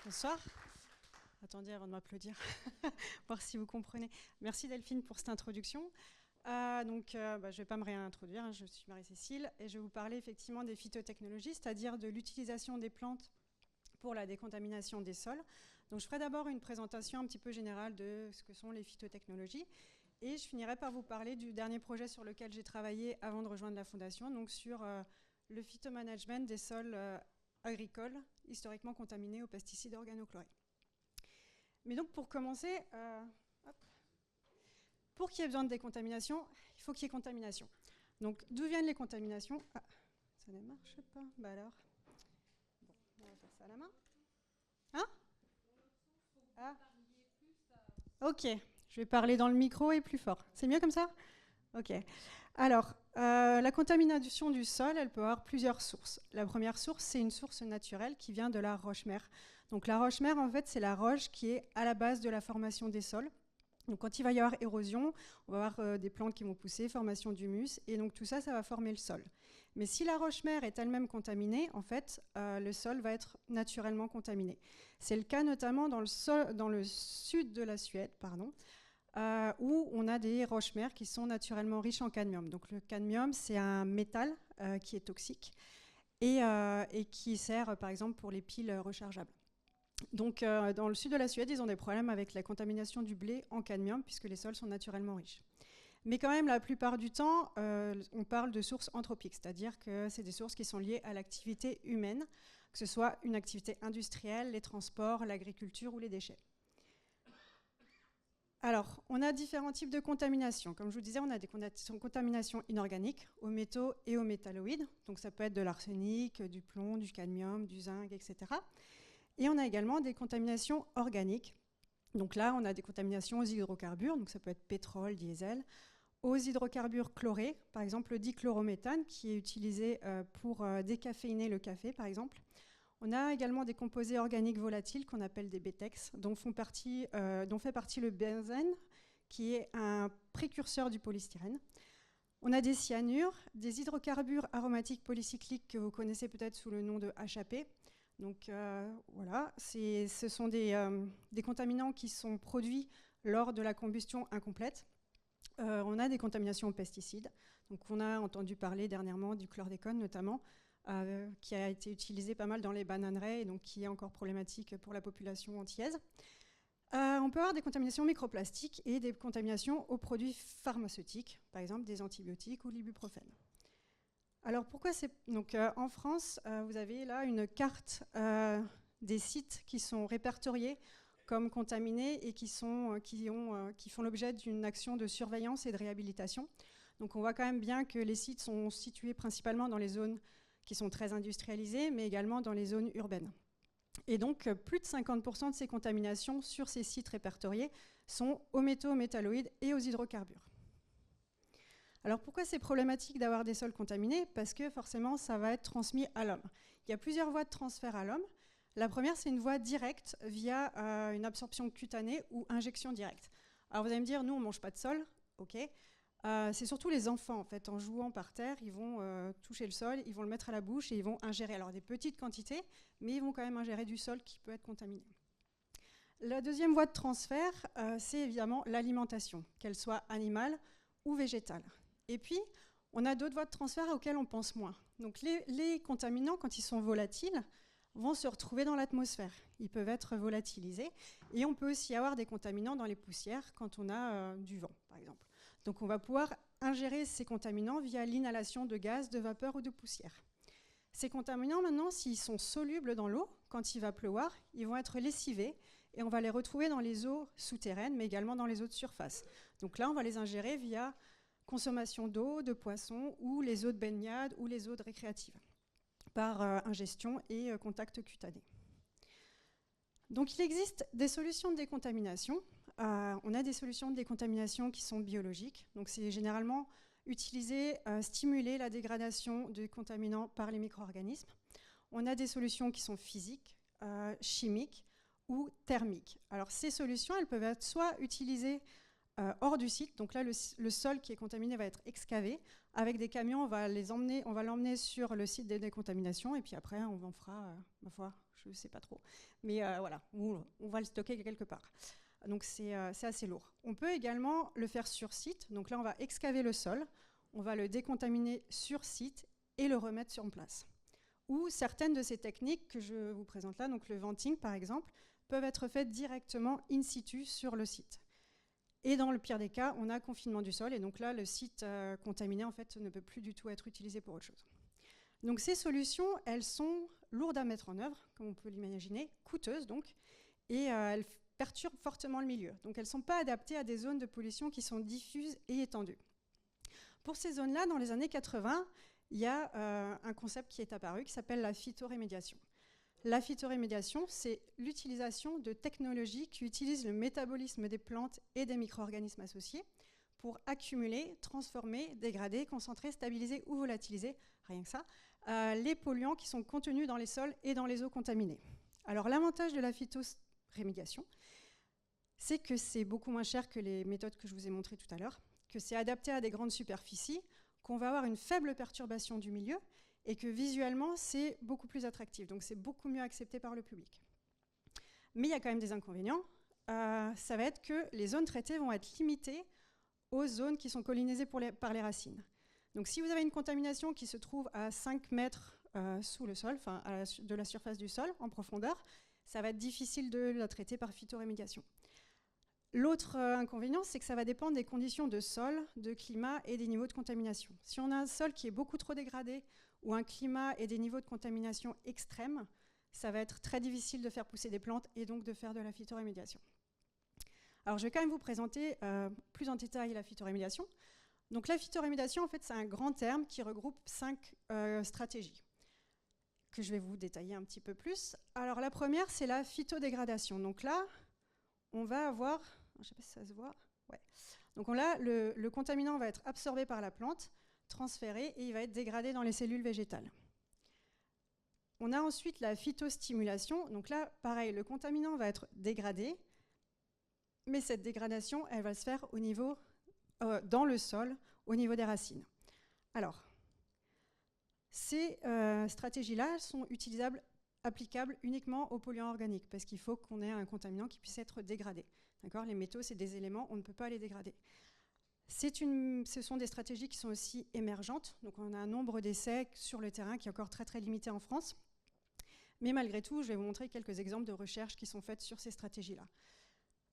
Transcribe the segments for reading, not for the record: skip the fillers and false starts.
Bonsoir. Attendez avant de m'applaudir, voir si vous comprenez. Merci Delphine pour cette introduction. Je ne vais pas me réintroduire, hein, je suis Marie-Cécile et je vais vous parler effectivement des phytotechnologies, c'est-à-dire de l'utilisation des plantes pour la décontamination des sols. Donc je ferai d'abord une présentation un petit peu générale de ce que sont les phytotechnologies et je finirai par vous parler du dernier projet sur lequel j'ai travaillé avant de rejoindre la Fondation, donc sur le phytomanagement des sols agricoles historiquement contaminés aux pesticides organochlorés. Mais donc pour commencer, pour qu'il y ait besoin de décontamination, il faut qu'il y ait contamination. Donc d'où viennent les contaminations? Ça ne marche pas. Bah alors, bon, on va faire ça à la main. Hein? Ok, je vais parler dans le micro et plus fort. C'est mieux comme ça? Ok. Alors, la contamination du sol, elle peut avoir plusieurs sources. La première source, c'est une source naturelle qui vient de la roche-mère. Donc la roche-mère, en fait, c'est la roche qui est à la base de la formation des sols. Donc quand il va y avoir érosion, on va avoir des plantes qui vont pousser, formation d'humus, et donc tout ça, ça va former le sol. Mais si la roche-mère est elle-même contaminée, en fait, le sol va être naturellement contaminé. C'est le cas notamment dans le sud de la Suède, où on a des roches-mères qui sont naturellement riches en cadmium. Donc le cadmium, c'est un métal qui est toxique et qui sert, par exemple, pour les piles rechargeables. Donc, dans le sud de la Suède, ils ont des problèmes avec la contamination du blé en cadmium, puisque les sols sont naturellement riches. Mais quand même, la plupart du temps, on parle de sources anthropiques, c'est-à-dire que c'est des sources qui sont liées à l'activité humaine, que ce soit une activité industrielle, les transports, l'agriculture ou les déchets. Alors, on a différents types de contamination. Comme je vous disais, on a des contaminations inorganiques aux métaux et aux métalloïdes. Donc, ça peut être de l'arsenic, du plomb, du cadmium, du zinc, etc. Et on a également des contaminations organiques. Donc là, on a des contaminations aux hydrocarbures, donc ça peut être pétrole, diesel, aux hydrocarbures chlorés, par exemple le dichlorométhane, qui est utilisé pour décaféiner le café, par exemple. On a également des composés organiques volatiles qu'on appelle des BTEX, dont fait partie le benzène, qui est un précurseur du polystyrène. On a des cyanures, des hydrocarbures aromatiques polycycliques que vous connaissez peut-être sous le nom de HAP. Donc voilà, ce sont des contaminants qui sont produits lors de la combustion incomplète. On a des contaminations aux pesticides. Donc on a entendu parler dernièrement du chlordécone notamment, qui a été utilisé pas mal dans les bananeraies et donc qui est encore problématique pour la population antillaise. On peut avoir des contaminations microplastiques et des contaminations aux produits pharmaceutiques, par exemple des antibiotiques ou l'ibuprofène. Alors pourquoi c'est... Donc en France, vous avez là une carte des sites qui sont répertoriés comme contaminés et qui font l'objet d'une action de surveillance et de réhabilitation. Donc on voit quand même bien que les sites sont situés principalement dans les zones qui sont très industrialisées, mais également dans les zones urbaines. Et donc plus de 50% de ces contaminations sur ces sites répertoriés sont aux métaux, aux métalloïdes et aux hydrocarbures. Alors pourquoi c'est problématique d'avoir des sols contaminés? Parce que forcément, ça va être transmis à l'homme. Il y a plusieurs voies de transfert à l'homme. La première, c'est une voie directe via une absorption cutanée ou injection directe. Alors vous allez me dire, nous, on ne mange pas de sol, ok. C'est surtout les enfants, en fait, en jouant par terre, ils vont toucher le sol, ils vont le mettre à la bouche et ils vont ingérer. Alors des petites quantités, mais ils vont quand même ingérer du sol qui peut être contaminé. La deuxième voie de transfert, c'est évidemment l'alimentation, qu'elle soit animale ou végétale. Et puis, on a d'autres voies de transfert auxquelles on pense moins. Donc les contaminants, quand ils sont volatiles, vont se retrouver dans l'atmosphère. Ils peuvent être volatilisés. Et on peut aussi avoir des contaminants dans les poussières quand on a du vent, par exemple. Donc on va pouvoir ingérer ces contaminants via l'inhalation de gaz, de vapeur ou de poussière. Ces contaminants, maintenant, s'ils sont solubles dans l'eau, quand il va pleuvoir, ils vont être lessivés et on va les retrouver dans les eaux souterraines, mais également dans les eaux de surface. Donc là, on va les ingérer via consommation d'eau, de poissons ou les eaux de baignade ou les eaux de récréatives par ingestion et contact cutané. Donc il existe des solutions de décontamination. On a des solutions de décontamination qui sont biologiques. Donc c'est généralement stimuler la dégradation des contaminants par les micro-organismes. On a des solutions qui sont physiques, chimiques ou thermiques. Alors ces solutions, elles peuvent être soit utilisées hors du site. Donc là, le sol qui est contaminé va être excavé. Avec des camions, on va l'emmener sur le site de décontamination et puis après, on en fera, ma foi, je ne sais pas trop. Mais voilà, on va le stocker quelque part. Donc c'est assez lourd. On peut également le faire sur site. Donc là, on va excaver le sol, on va le décontaminer sur site et le remettre sur place. Ou certaines de ces techniques que je vous présente là, donc le venting par exemple, peuvent être faites directement in situ sur le site. Et dans le pire des cas, on a confinement du sol, et donc là, le site contaminé en fait, ne peut plus du tout être utilisé pour autre chose. Donc ces solutions, elles sont lourdes à mettre en œuvre, comme on peut l'imaginer, coûteuses donc, et elles perturbent fortement le milieu. Donc elles ne sont pas adaptées à des zones de pollution qui sont diffuses et étendues. Pour ces zones-là, dans les années 80, il y a un concept qui est apparu qui s'appelle la phytorémédiation. La phytorémédiation, c'est l'utilisation de technologies qui utilisent le métabolisme des plantes et des micro-organismes associés pour accumuler, transformer, dégrader, concentrer, stabiliser ou volatiliser, rien que ça, les polluants qui sont contenus dans les sols et dans les eaux contaminées. Alors l'avantage de la phytorémédiation, c'est que c'est beaucoup moins cher que les méthodes que je vous ai montrées tout à l'heure, que c'est adapté à des grandes superficies, qu'on va avoir une faible perturbation du milieu, et que visuellement, c'est beaucoup plus attractif. Donc, c'est beaucoup mieux accepté par le public. Mais il y a quand même des inconvénients. Ça va être que les zones traitées vont être limitées aux zones qui sont colonisées par les racines. Donc, si vous avez une contamination qui se trouve à 5 mètres sous le sol, enfin, de la surface du sol, en profondeur, ça va être difficile de la traiter par phytorémédiation. L'autre inconvénient, c'est que ça va dépendre des conditions de sol, de climat et des niveaux de contamination. Si on a un sol qui est beaucoup trop dégradé, ou un climat et des niveaux de contamination extrêmes, ça va être très difficile de faire pousser des plantes et donc de faire de la phytorémédiation. Alors je vais quand même vous présenter plus en détail la phytorémédiation. Donc la phytorémédiation, en fait, c'est un grand terme qui regroupe 5 stratégies que je vais vous détailler un petit peu plus. Alors la première, c'est la phytodégradation. Donc là, on va avoir, je ne sais pas si ça se voit, ouais. Donc là, le contaminant va être absorbé par la plante, transféré et il va être dégradé dans les cellules végétales. On a ensuite la phytostimulation. Donc là, pareil, le contaminant va être dégradé, mais cette dégradation, elle va se faire au niveau, dans le sol, au niveau des racines. Alors, ces stratégies-là sont utilisables, applicables uniquement aux polluants organiques, parce qu'il faut qu'on ait un contaminant qui puisse être dégradé. D'accord ? Les métaux, c'est des éléments, on ne peut pas les dégrader. Ce sont des stratégies qui sont aussi émergentes. Donc on a un nombre d'essais sur le terrain qui est encore très très limité en France. Mais malgré tout, je vais vous montrer quelques exemples de recherches qui sont faites sur ces stratégies-là.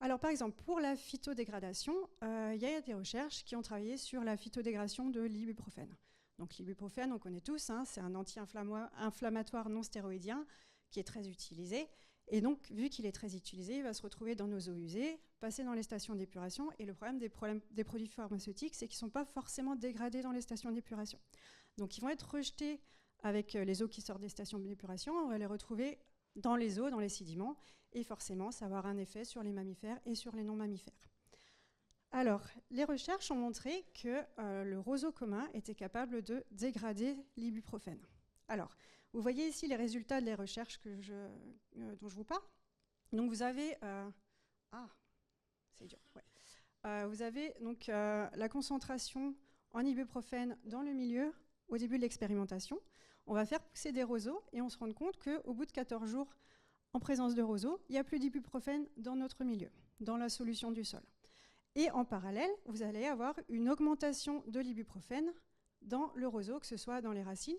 Alors par exemple, pour la phytodégradation, il y a des recherches qui ont travaillé sur la phytodégradation de l'ibuprofène. Donc l'ibuprofène, on connaît tous, hein, c'est un anti-inflammatoire non stéroïdien qui est très utilisé. Et donc, vu qu'il est très utilisé, il va se retrouver dans nos eaux usées, passer dans les stations d'épuration. Et le problème des produits pharmaceutiques, c'est qu'ils ne sont pas forcément dégradés dans les stations d'épuration. Donc, ils vont être rejetés avec les eaux qui sortent des stations d'épuration. On va les retrouver dans les eaux, dans les sédiments. Et forcément, ça va avoir un effet sur les mammifères et sur les non-mammifères. Alors, les recherches ont montré que le roseau commun était capable de dégrader l'ibuprofène. Alors, vous voyez ici les résultats des recherches dont je vous parle. Donc vous avez... c'est dur. Ouais. Vous avez donc la concentration en ibuprofène dans le milieu au début de l'expérimentation. On va faire pousser des roseaux et on se rend compte qu'au bout de 14 jours, en présence de roseaux, il n'y a plus d'ibuprofène dans notre milieu, dans la solution du sol. Et en parallèle, vous allez avoir une augmentation de l'ibuprofène dans le roseau, que ce soit dans les racines,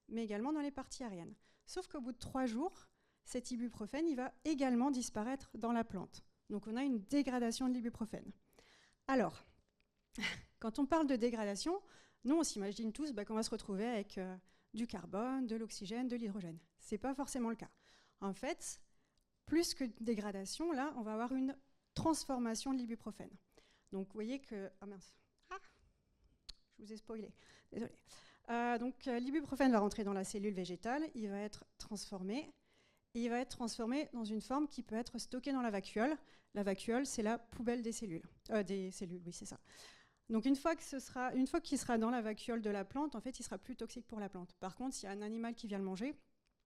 mais également dans les parties aériennes. Sauf qu'au bout de 3 jours, cet ibuprofène il va également disparaître dans la plante. Donc on a une dégradation de l'ibuprofène. Alors, quand on parle de dégradation, nous on s'imagine tous qu'on va se retrouver avec du carbone, de l'oxygène, de l'hydrogène. Ce n'est pas forcément le cas. En fait, plus que dégradation, là, on va avoir une transformation de l'ibuprofène. Donc vous voyez que... Ah mince, je vous ai spoilé, désolée. Donc l'ibuprofène va rentrer dans la cellule végétale, il va être transformé, et il va être transformé dans une forme qui peut être stockée dans la vacuole. La vacuole, c'est la poubelle des cellules. Oui, c'est ça. Donc une fois qu'il sera dans la vacuole de la plante, en fait, il sera plus toxique pour la plante. Par contre, s'il y a un animal qui vient le manger,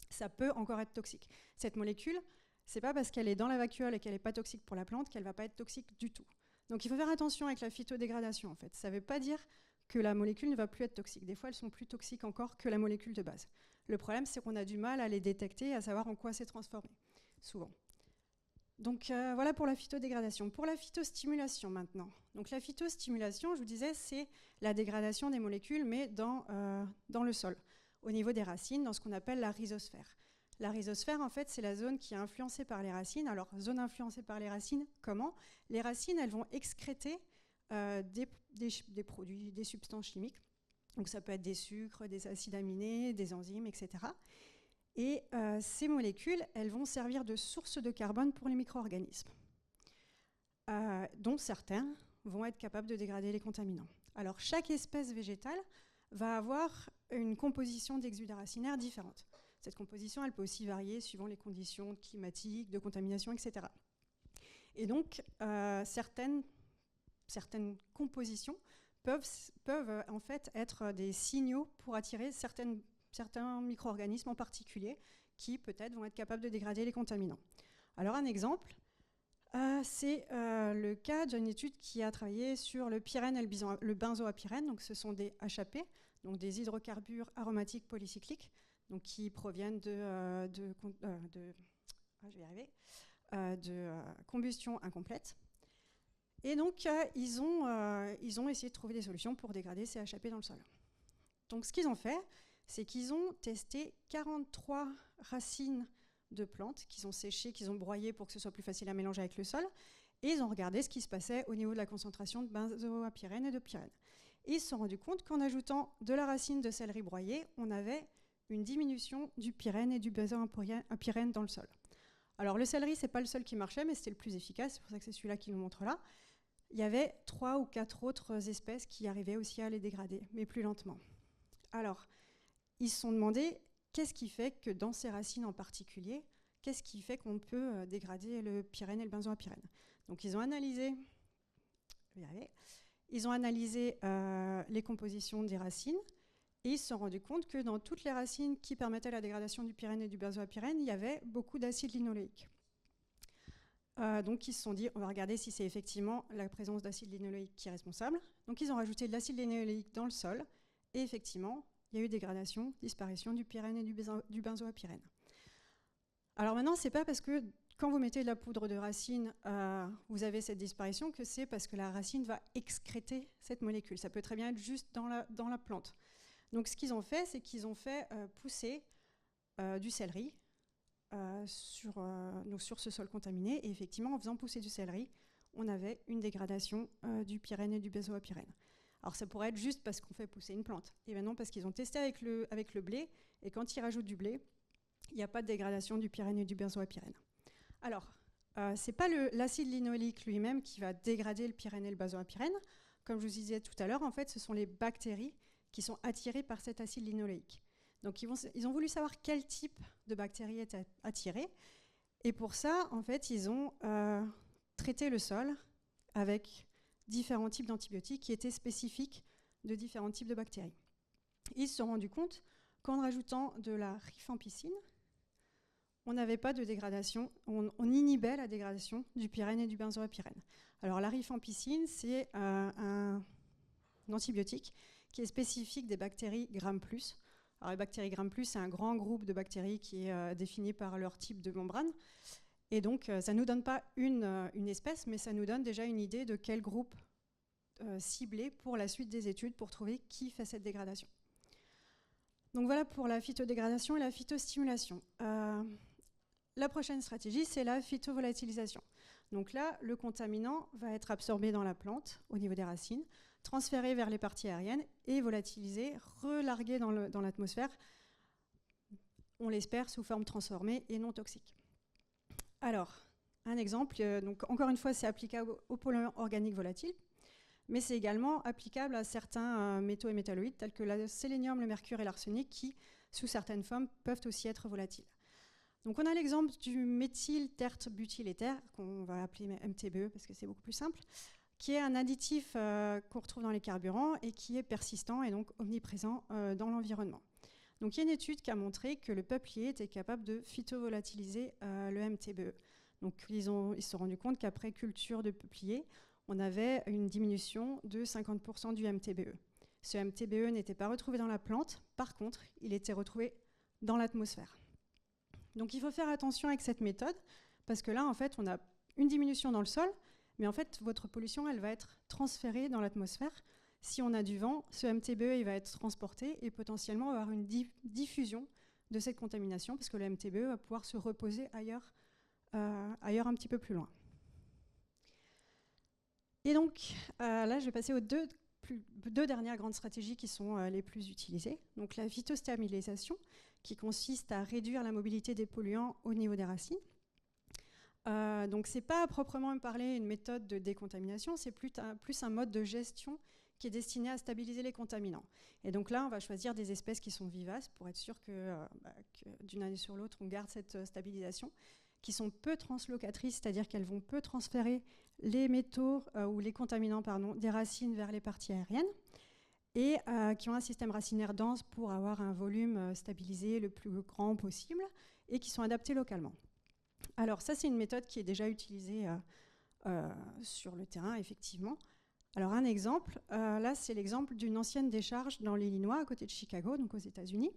ça peut encore être toxique. Cette molécule, c'est pas parce qu'elle est dans la vacuole et qu'elle n'est pas toxique pour la plante qu'elle va pas être toxique du tout. Donc il faut faire attention avec la phytodégradation en fait. Ça ne veut pas dire que la molécule ne va plus être toxique. Des fois, elles sont plus toxiques encore que la molécule de base. Le problème, c'est qu'on a du mal à les détecter, à savoir en quoi c'est transformé, souvent. Donc voilà pour la phytodégradation. Pour la phytostimulation maintenant. Donc la phytostimulation, je vous disais, c'est la dégradation des molécules, mais dans le sol, au niveau des racines, dans ce qu'on appelle la rhizosphère. La rhizosphère, en fait, c'est la zone qui est influencée par les racines. Alors, zone influencée par les racines, comment? Les racines, elles vont excréter des produits, des substances chimiques. Donc ça peut être des sucres, des acides aminés, des enzymes, etc. Et ces molécules, elles vont servir de source de carbone pour les micro-organismes, dont certains vont être capables de dégrader les contaminants. Alors chaque espèce végétale va avoir une composition d'exudats racinaires différente. Cette composition, elle peut aussi varier suivant les conditions climatiques, de contamination, etc. Et donc certaines compositions peuvent en fait être des signaux pour attirer certains micro-organismes en particulier qui peut-être vont être capables de dégrader les contaminants. Alors un exemple, c'est le cas d'une étude qui a travaillé sur le pyrène et le benzoapyrène. Donc ce sont des HAP, donc des hydrocarbures aromatiques polycycliques, donc qui proviennent de combustion incomplète. Et donc, ils ont essayé de trouver des solutions pour dégrader ces HAP dans le sol. Donc, ce qu'ils ont fait, c'est qu'ils ont testé 43 racines de plantes qu'ils ont séchées, qu'ils ont broyées pour que ce soit plus facile à mélanger avec le sol. Et ils ont regardé ce qui se passait au niveau de la concentration de benzoapyrène et de pyrène. Et ils se sont rendus compte qu'en ajoutant de la racine de céleri broyée, on avait une diminution du pyrène et du benzoapyrène dans le sol. Alors, le céleri, ce n'est pas le seul qui marchait, mais c'était le plus efficace. C'est pour ça que c'est celui-là qui nous montre là. Il y avait 3 ou 4 autres espèces qui arrivaient aussi à les dégrader, mais plus lentement. Alors, ils se sont demandé qu'est-ce qui fait que dans ces racines en particulier, qu'est-ce qui fait qu'on peut dégrader le pyrène et le benzoapyrène. Donc, ils ont analysé les compositions des racines et ils se sont rendus compte que dans toutes les racines qui permettaient la dégradation du pyrène et du benzoapyrène, il y avait beaucoup d'acide linoléique. Donc ils se sont dit, on va regarder si c'est effectivement la présence d'acide linoléique qui est responsable. Donc ils ont rajouté de l'acide linoléique dans le sol, et effectivement, il y a eu dégradation, disparition du pyrène et du benzoapyrène. Alors maintenant, c'est pas parce que quand vous mettez de la poudre de racine, vous avez cette disparition, que c'est parce que la racine va excréter cette molécule. Ça peut très bien être juste dans la plante. Donc ce qu'ils ont fait, c'est qu'ils ont fait pousser du céleri, sur ce sol contaminé, et effectivement en faisant pousser du céleri, on avait une dégradation du pyrène et du benzoapyrène. Alors ça pourrait être juste parce qu'on fait pousser une plante, et bien non, parce qu'ils ont testé avec le blé, et quand ils rajoutent du blé, il n'y a pas de dégradation du pyrène et du benzoapyrène. Alors, ce n'est pas l'acide linoléique lui-même qui va dégrader le pyrène et le benzoapyrène. Comme je vous disais tout à l'heure, en fait, ce sont les bactéries qui sont attirées par cet acide linoléique. Donc ils ont voulu savoir quel type de bactéries étaient attirées. Et pour ça, en fait, ils ont traité le sol avec différents types d'antibiotiques qui étaient spécifiques de différents types de bactéries. Ils se sont rendus compte qu'en rajoutant de la rifampicine, on n'avait pas de dégradation, on inhibait la dégradation du pyrène et du benzoapyrène. Alors la rifampicine, c'est un antibiotique qui est spécifique des bactéries Gram+. Alors les bactéries Gram+, c'est un grand groupe de bactéries qui est défini par leur type de membrane. Et donc, ça ne nous donne pas une espèce, mais ça nous donne déjà une idée de quel groupe cibler pour la suite des études pour trouver qui fait cette dégradation. Donc voilà pour la phytodégradation et la phytostimulation. La prochaine stratégie, c'est la phytovolatilisation. Donc là, le contaminant va être absorbé dans la plante, au niveau des racines, transféré vers les parties aériennes et volatilisé, relargué dans l'atmosphère, on l'espère sous forme transformée et non toxique. Alors, un exemple, donc encore une fois, c'est applicable aux polluants organiques volatiles, mais c'est également applicable à certains métaux et métalloïdes, tels que le sélénium, le mercure et l'arsenic, qui, sous certaines formes, peuvent aussi être volatiles. Donc on a l'exemple du méthylterte-butyléther, qu'on va appeler MTBE parce que c'est beaucoup plus simple, qui est un additif qu'on retrouve dans les carburants et qui est persistant et donc omniprésent dans l'environnement. Donc il y a une étude qui a montré que le peuplier était capable de phytovolatiliser le MTBE. Donc ils se sont rendus compte qu'après culture de peuplier, on avait une diminution de 50% du MTBE. Ce MTBE n'était pas retrouvé dans la plante, par contre, il était retrouvé dans l'atmosphère. Donc il faut faire attention avec cette méthode, parce que là, en fait, on a une diminution dans le sol, mais en fait, votre pollution, elle va être transférée dans l'atmosphère. Si on a du vent, ce MTBE il va être transporté et potentiellement avoir une diffusion de cette contamination, parce que le MTBE va pouvoir se reposer ailleurs un petit peu plus loin. Et donc, là, je vais passer aux deux dernières grandes stratégies qui sont les plus utilisées. Donc la phytostabilisation, qui consiste à réduire la mobilité des polluants au niveau des racines. Donc ce n'est pas à proprement parler une méthode de décontamination, c'est plus un mode de gestion qui est destiné à stabiliser les contaminants. Et donc là, on va choisir des espèces qui sont vivaces pour être sûr que d'une année sur l'autre, on garde cette stabilisation, qui sont peu translocatrices, c'est-à-dire qu'elles vont peu transférer les métaux ou les contaminants des racines vers les parties aériennes, et qui ont un système racinaire dense pour avoir un volume stabilisé le plus grand possible, et qui sont adaptés localement. Alors ça, c'est une méthode qui est déjà utilisée sur le terrain, effectivement. Alors un exemple, là c'est l'exemple d'une ancienne décharge dans l'Illinois, à côté de Chicago, donc aux États-Unis.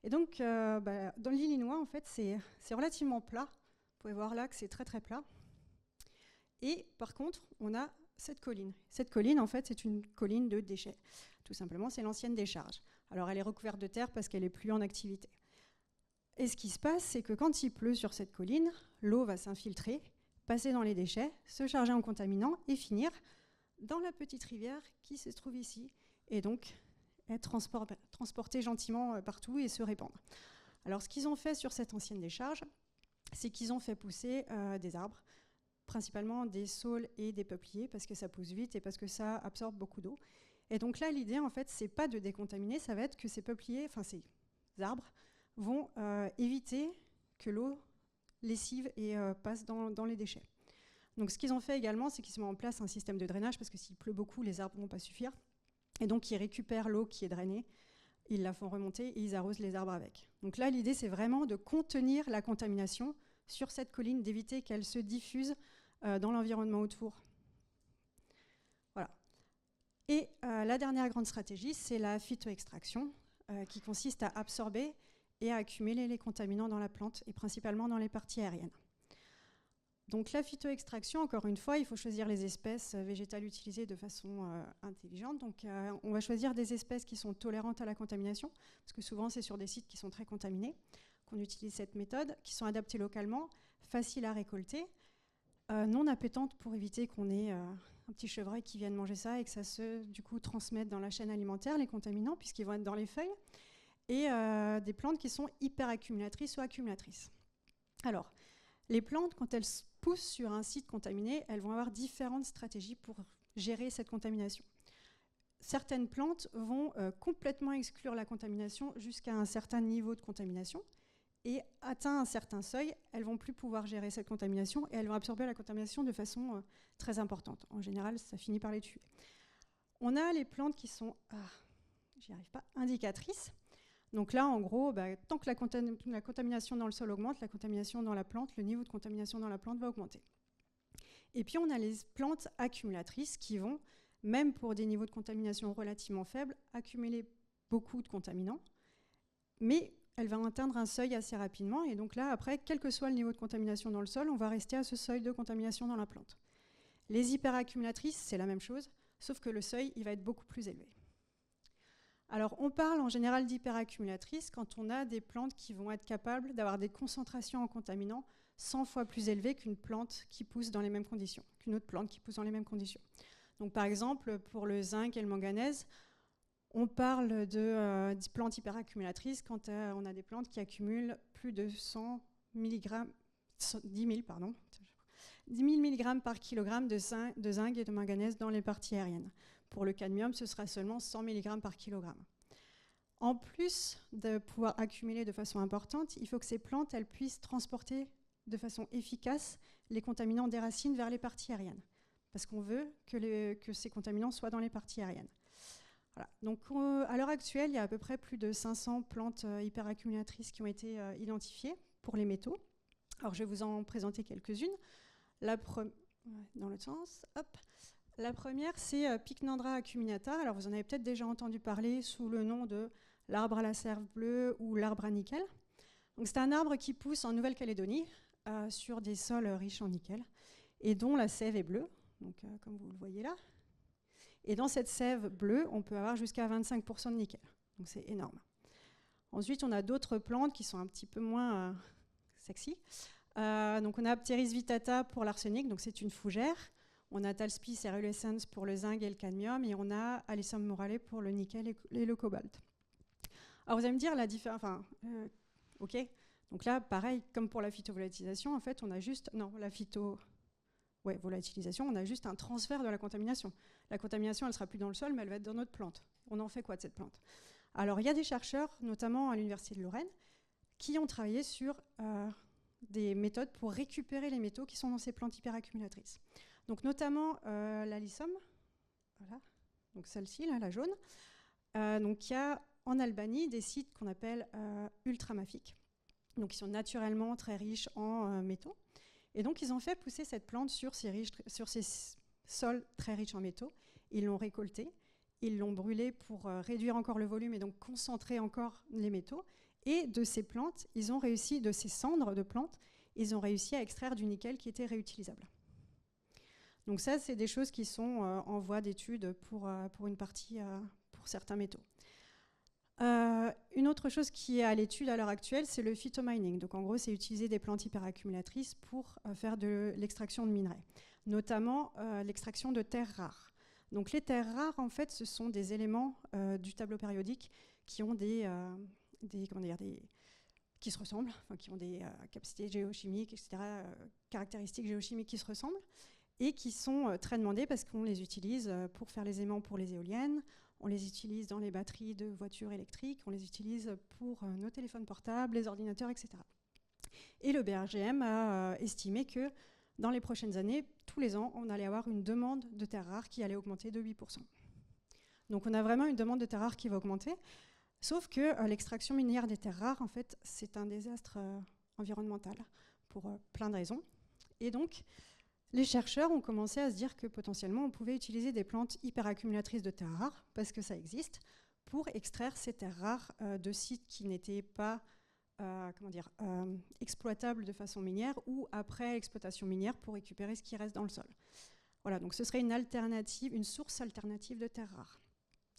Et donc dans l'Illinois, en fait, c'est relativement plat. Vous pouvez voir là que c'est très très plat. Et par contre, on a cette colline. Cette colline, en fait, c'est une colline de déchets. Tout simplement, c'est l'ancienne décharge. Alors elle est recouverte de terre parce qu'elle n'est plus en activité. Et ce qui se passe, c'est que quand il pleut sur cette colline, l'eau va s'infiltrer, passer dans les déchets, se charger en contaminants et finir dans la petite rivière qui se trouve ici, et donc être transportée gentiment partout et se répandre. Alors ce qu'ils ont fait sur cette ancienne décharge, c'est qu'ils ont fait pousser des arbres, principalement des saules et des peupliers, parce que ça pousse vite et parce que ça absorbe beaucoup d'eau. Et donc là, l'idée, en fait, c'est pas de décontaminer, ça va être que ces peupliers, enfin ces arbres, vont éviter que l'eau lessive et passe dans les déchets. Donc ce qu'ils ont fait également, c'est qu'ils ont mis en place un système de drainage, parce que s'il pleut beaucoup, les arbres ne vont pas suffire. Et donc ils récupèrent l'eau qui est drainée, ils la font remonter et ils arrosent les arbres avec. Donc là, l'idée, c'est vraiment de contenir la contamination sur cette colline, d'éviter qu'elle se diffuse dans l'environnement autour. Voilà. Et la dernière grande stratégie, c'est la phytoextraction, qui consiste à absorber et à accumuler les contaminants dans la plante, et principalement dans les parties aériennes. Donc la phytoextraction, encore une fois, il faut choisir les espèces végétales utilisées de façon intelligente. Donc on va choisir des espèces qui sont tolérantes à la contamination, parce que souvent c'est sur des sites qui sont très contaminés qu'on utilise cette méthode, qui sont adaptées localement, faciles à récolter, non appétantes pour éviter qu'on ait un petit chevreuil qui vienne manger ça et que ça se du coup transmette dans la chaîne alimentaire, les contaminants, puisqu'ils vont être dans les feuilles, et des plantes qui sont hyper accumulatrices ou accumulatrices. Alors, les plantes, quand elles poussent sur un site contaminé, elles vont avoir différentes stratégies pour gérer cette contamination. Certaines plantes vont complètement exclure la contamination jusqu'à un certain niveau de contamination, et atteint un certain seuil, elles ne vont plus pouvoir gérer cette contamination et elles vont absorber la contamination de façon très importante. En général, ça finit par les tuer. On a les plantes qui sont, j'y arrive pas, indicatrices. Donc là, en gros, tant que la contamination dans le sol augmente, la contamination dans la plante, le niveau de contamination dans la plante va augmenter. Et puis on a les plantes accumulatrices qui vont, même pour des niveaux de contamination relativement faibles, accumuler beaucoup de contaminants, mais elle va atteindre un seuil assez rapidement, et donc là, après, quel que soit le niveau de contamination dans le sol, on va rester à ce seuil de contamination dans la plante. Les hyperaccumulatrices, c'est la même chose, sauf que le seuil, il va être beaucoup plus élevé. Alors, on parle en général d'hyperaccumulatrices quand on a des plantes qui vont être capables d'avoir des concentrations en contaminants 100 fois plus élevées qu'une plante qui pousse dans les mêmes conditions, qu'une autre plante qui pousse dans les mêmes conditions. Donc, par exemple, pour le zinc et le manganèse, on parle de plantes hyperaccumulatrices quand on a des plantes qui accumulent plus de 10 000 mg par kilogramme de zinc et de manganèse dans les parties aériennes. Pour le cadmium, ce sera seulement 100 mg par kilogramme. En plus de pouvoir accumuler de façon importante, il faut que ces plantes elles puissent transporter de façon efficace les contaminants des racines vers les parties aériennes, parce qu'on veut que ces contaminants soient dans les parties aériennes. Voilà. Donc, à l'heure actuelle, il y a à peu près plus de 500 plantes hyperaccumulatrices qui ont été identifiées pour les métaux. Alors, je vais vous en présenter quelques-unes. Dans l'autre sens, hop. La première, c'est Pycnandra acuminata. Alors, vous en avez peut-être déjà entendu parler sous le nom de l'arbre à la sève bleue ou l'arbre à nickel. C'est un arbre qui pousse en Nouvelle-Calédonie sur des sols riches en nickel et dont la sève est bleue, donc, comme vous le voyez là. Et dans cette sève bleue, on peut avoir jusqu'à 25% de nickel. Donc c'est énorme. Ensuite, on a d'autres plantes qui sont un petit peu moins sexy. Donc on a Pteris vitata pour l'arsenic, donc c'est une fougère. On a Thalspis cerulescens pour le zinc et le cadmium, et on a Alyssum morale pour le nickel et le cobalt. Alors vous allez me dire la différence. Enfin, ok. Donc là, pareil, comme pour la phytovolatilisation, en fait, on a juste volatilisation, on a juste un transfert de la contamination. La contamination, elle ne sera plus dans le sol, mais elle va être dans notre plante. On en fait quoi de cette plante? Alors, il y a des chercheurs, notamment à l'Université de Lorraine, qui ont travaillé sur des méthodes pour récupérer les métaux qui sont dans ces plantes hyperaccumulatrices. Donc, notamment l'Alyssum, voilà, donc celle-ci, là, la jaune. Donc, il y a en Albanie des sites qu'on appelle ultramafiques, donc qui sont naturellement très riches en métaux. Et donc, ils ont fait pousser cette plante sur ces sols très riches en métaux. Ils l'ont récoltée, ils l'ont brûlée pour réduire encore le volume et donc concentrer encore les métaux. Et de ces plantes, ils ont réussi, de ces cendres de plantes, ils ont réussi à extraire du nickel qui était réutilisable. Donc ça, c'est des choses qui sont en voie d'étude pour une partie, pour certains métaux. Une autre chose qui est à l'étude à l'heure actuelle, c'est le phytomining. Donc en gros, c'est utiliser des plantes hyperaccumulatrices pour faire de l'extraction de minerais, notamment l'extraction de terres rares. Donc les terres rares, en fait, ce sont des éléments du tableau périodique qui ont qui se ressemblent, enfin, qui ont des capacités géochimiques, etc., caractéristiques géochimiques qui se ressemblent, et qui sont très demandées parce qu'on les utilise pour faire les aimants pour les éoliennes. On les utilise dans les batteries de voitures électriques, on les utilise pour nos téléphones portables, les ordinateurs, etc. Et le BRGM a estimé que dans les prochaines années, tous les ans, on allait avoir une demande de terres rares qui allait augmenter de 8%. Donc on a vraiment une demande de terres rares qui va augmenter, sauf que l'extraction minière des terres rares, en fait, c'est un désastre environnemental pour plein de raisons. Et donc, les chercheurs ont commencé à se dire que potentiellement on pouvait utiliser des plantes hyperaccumulatrices de terres rares, parce que ça existe, pour extraire ces terres rares de sites qui n'étaient pas exploitables de façon minière ou après exploitation minière pour récupérer ce qui reste dans le sol. Voilà, donc ce serait une alternative, une source alternative de terres rares.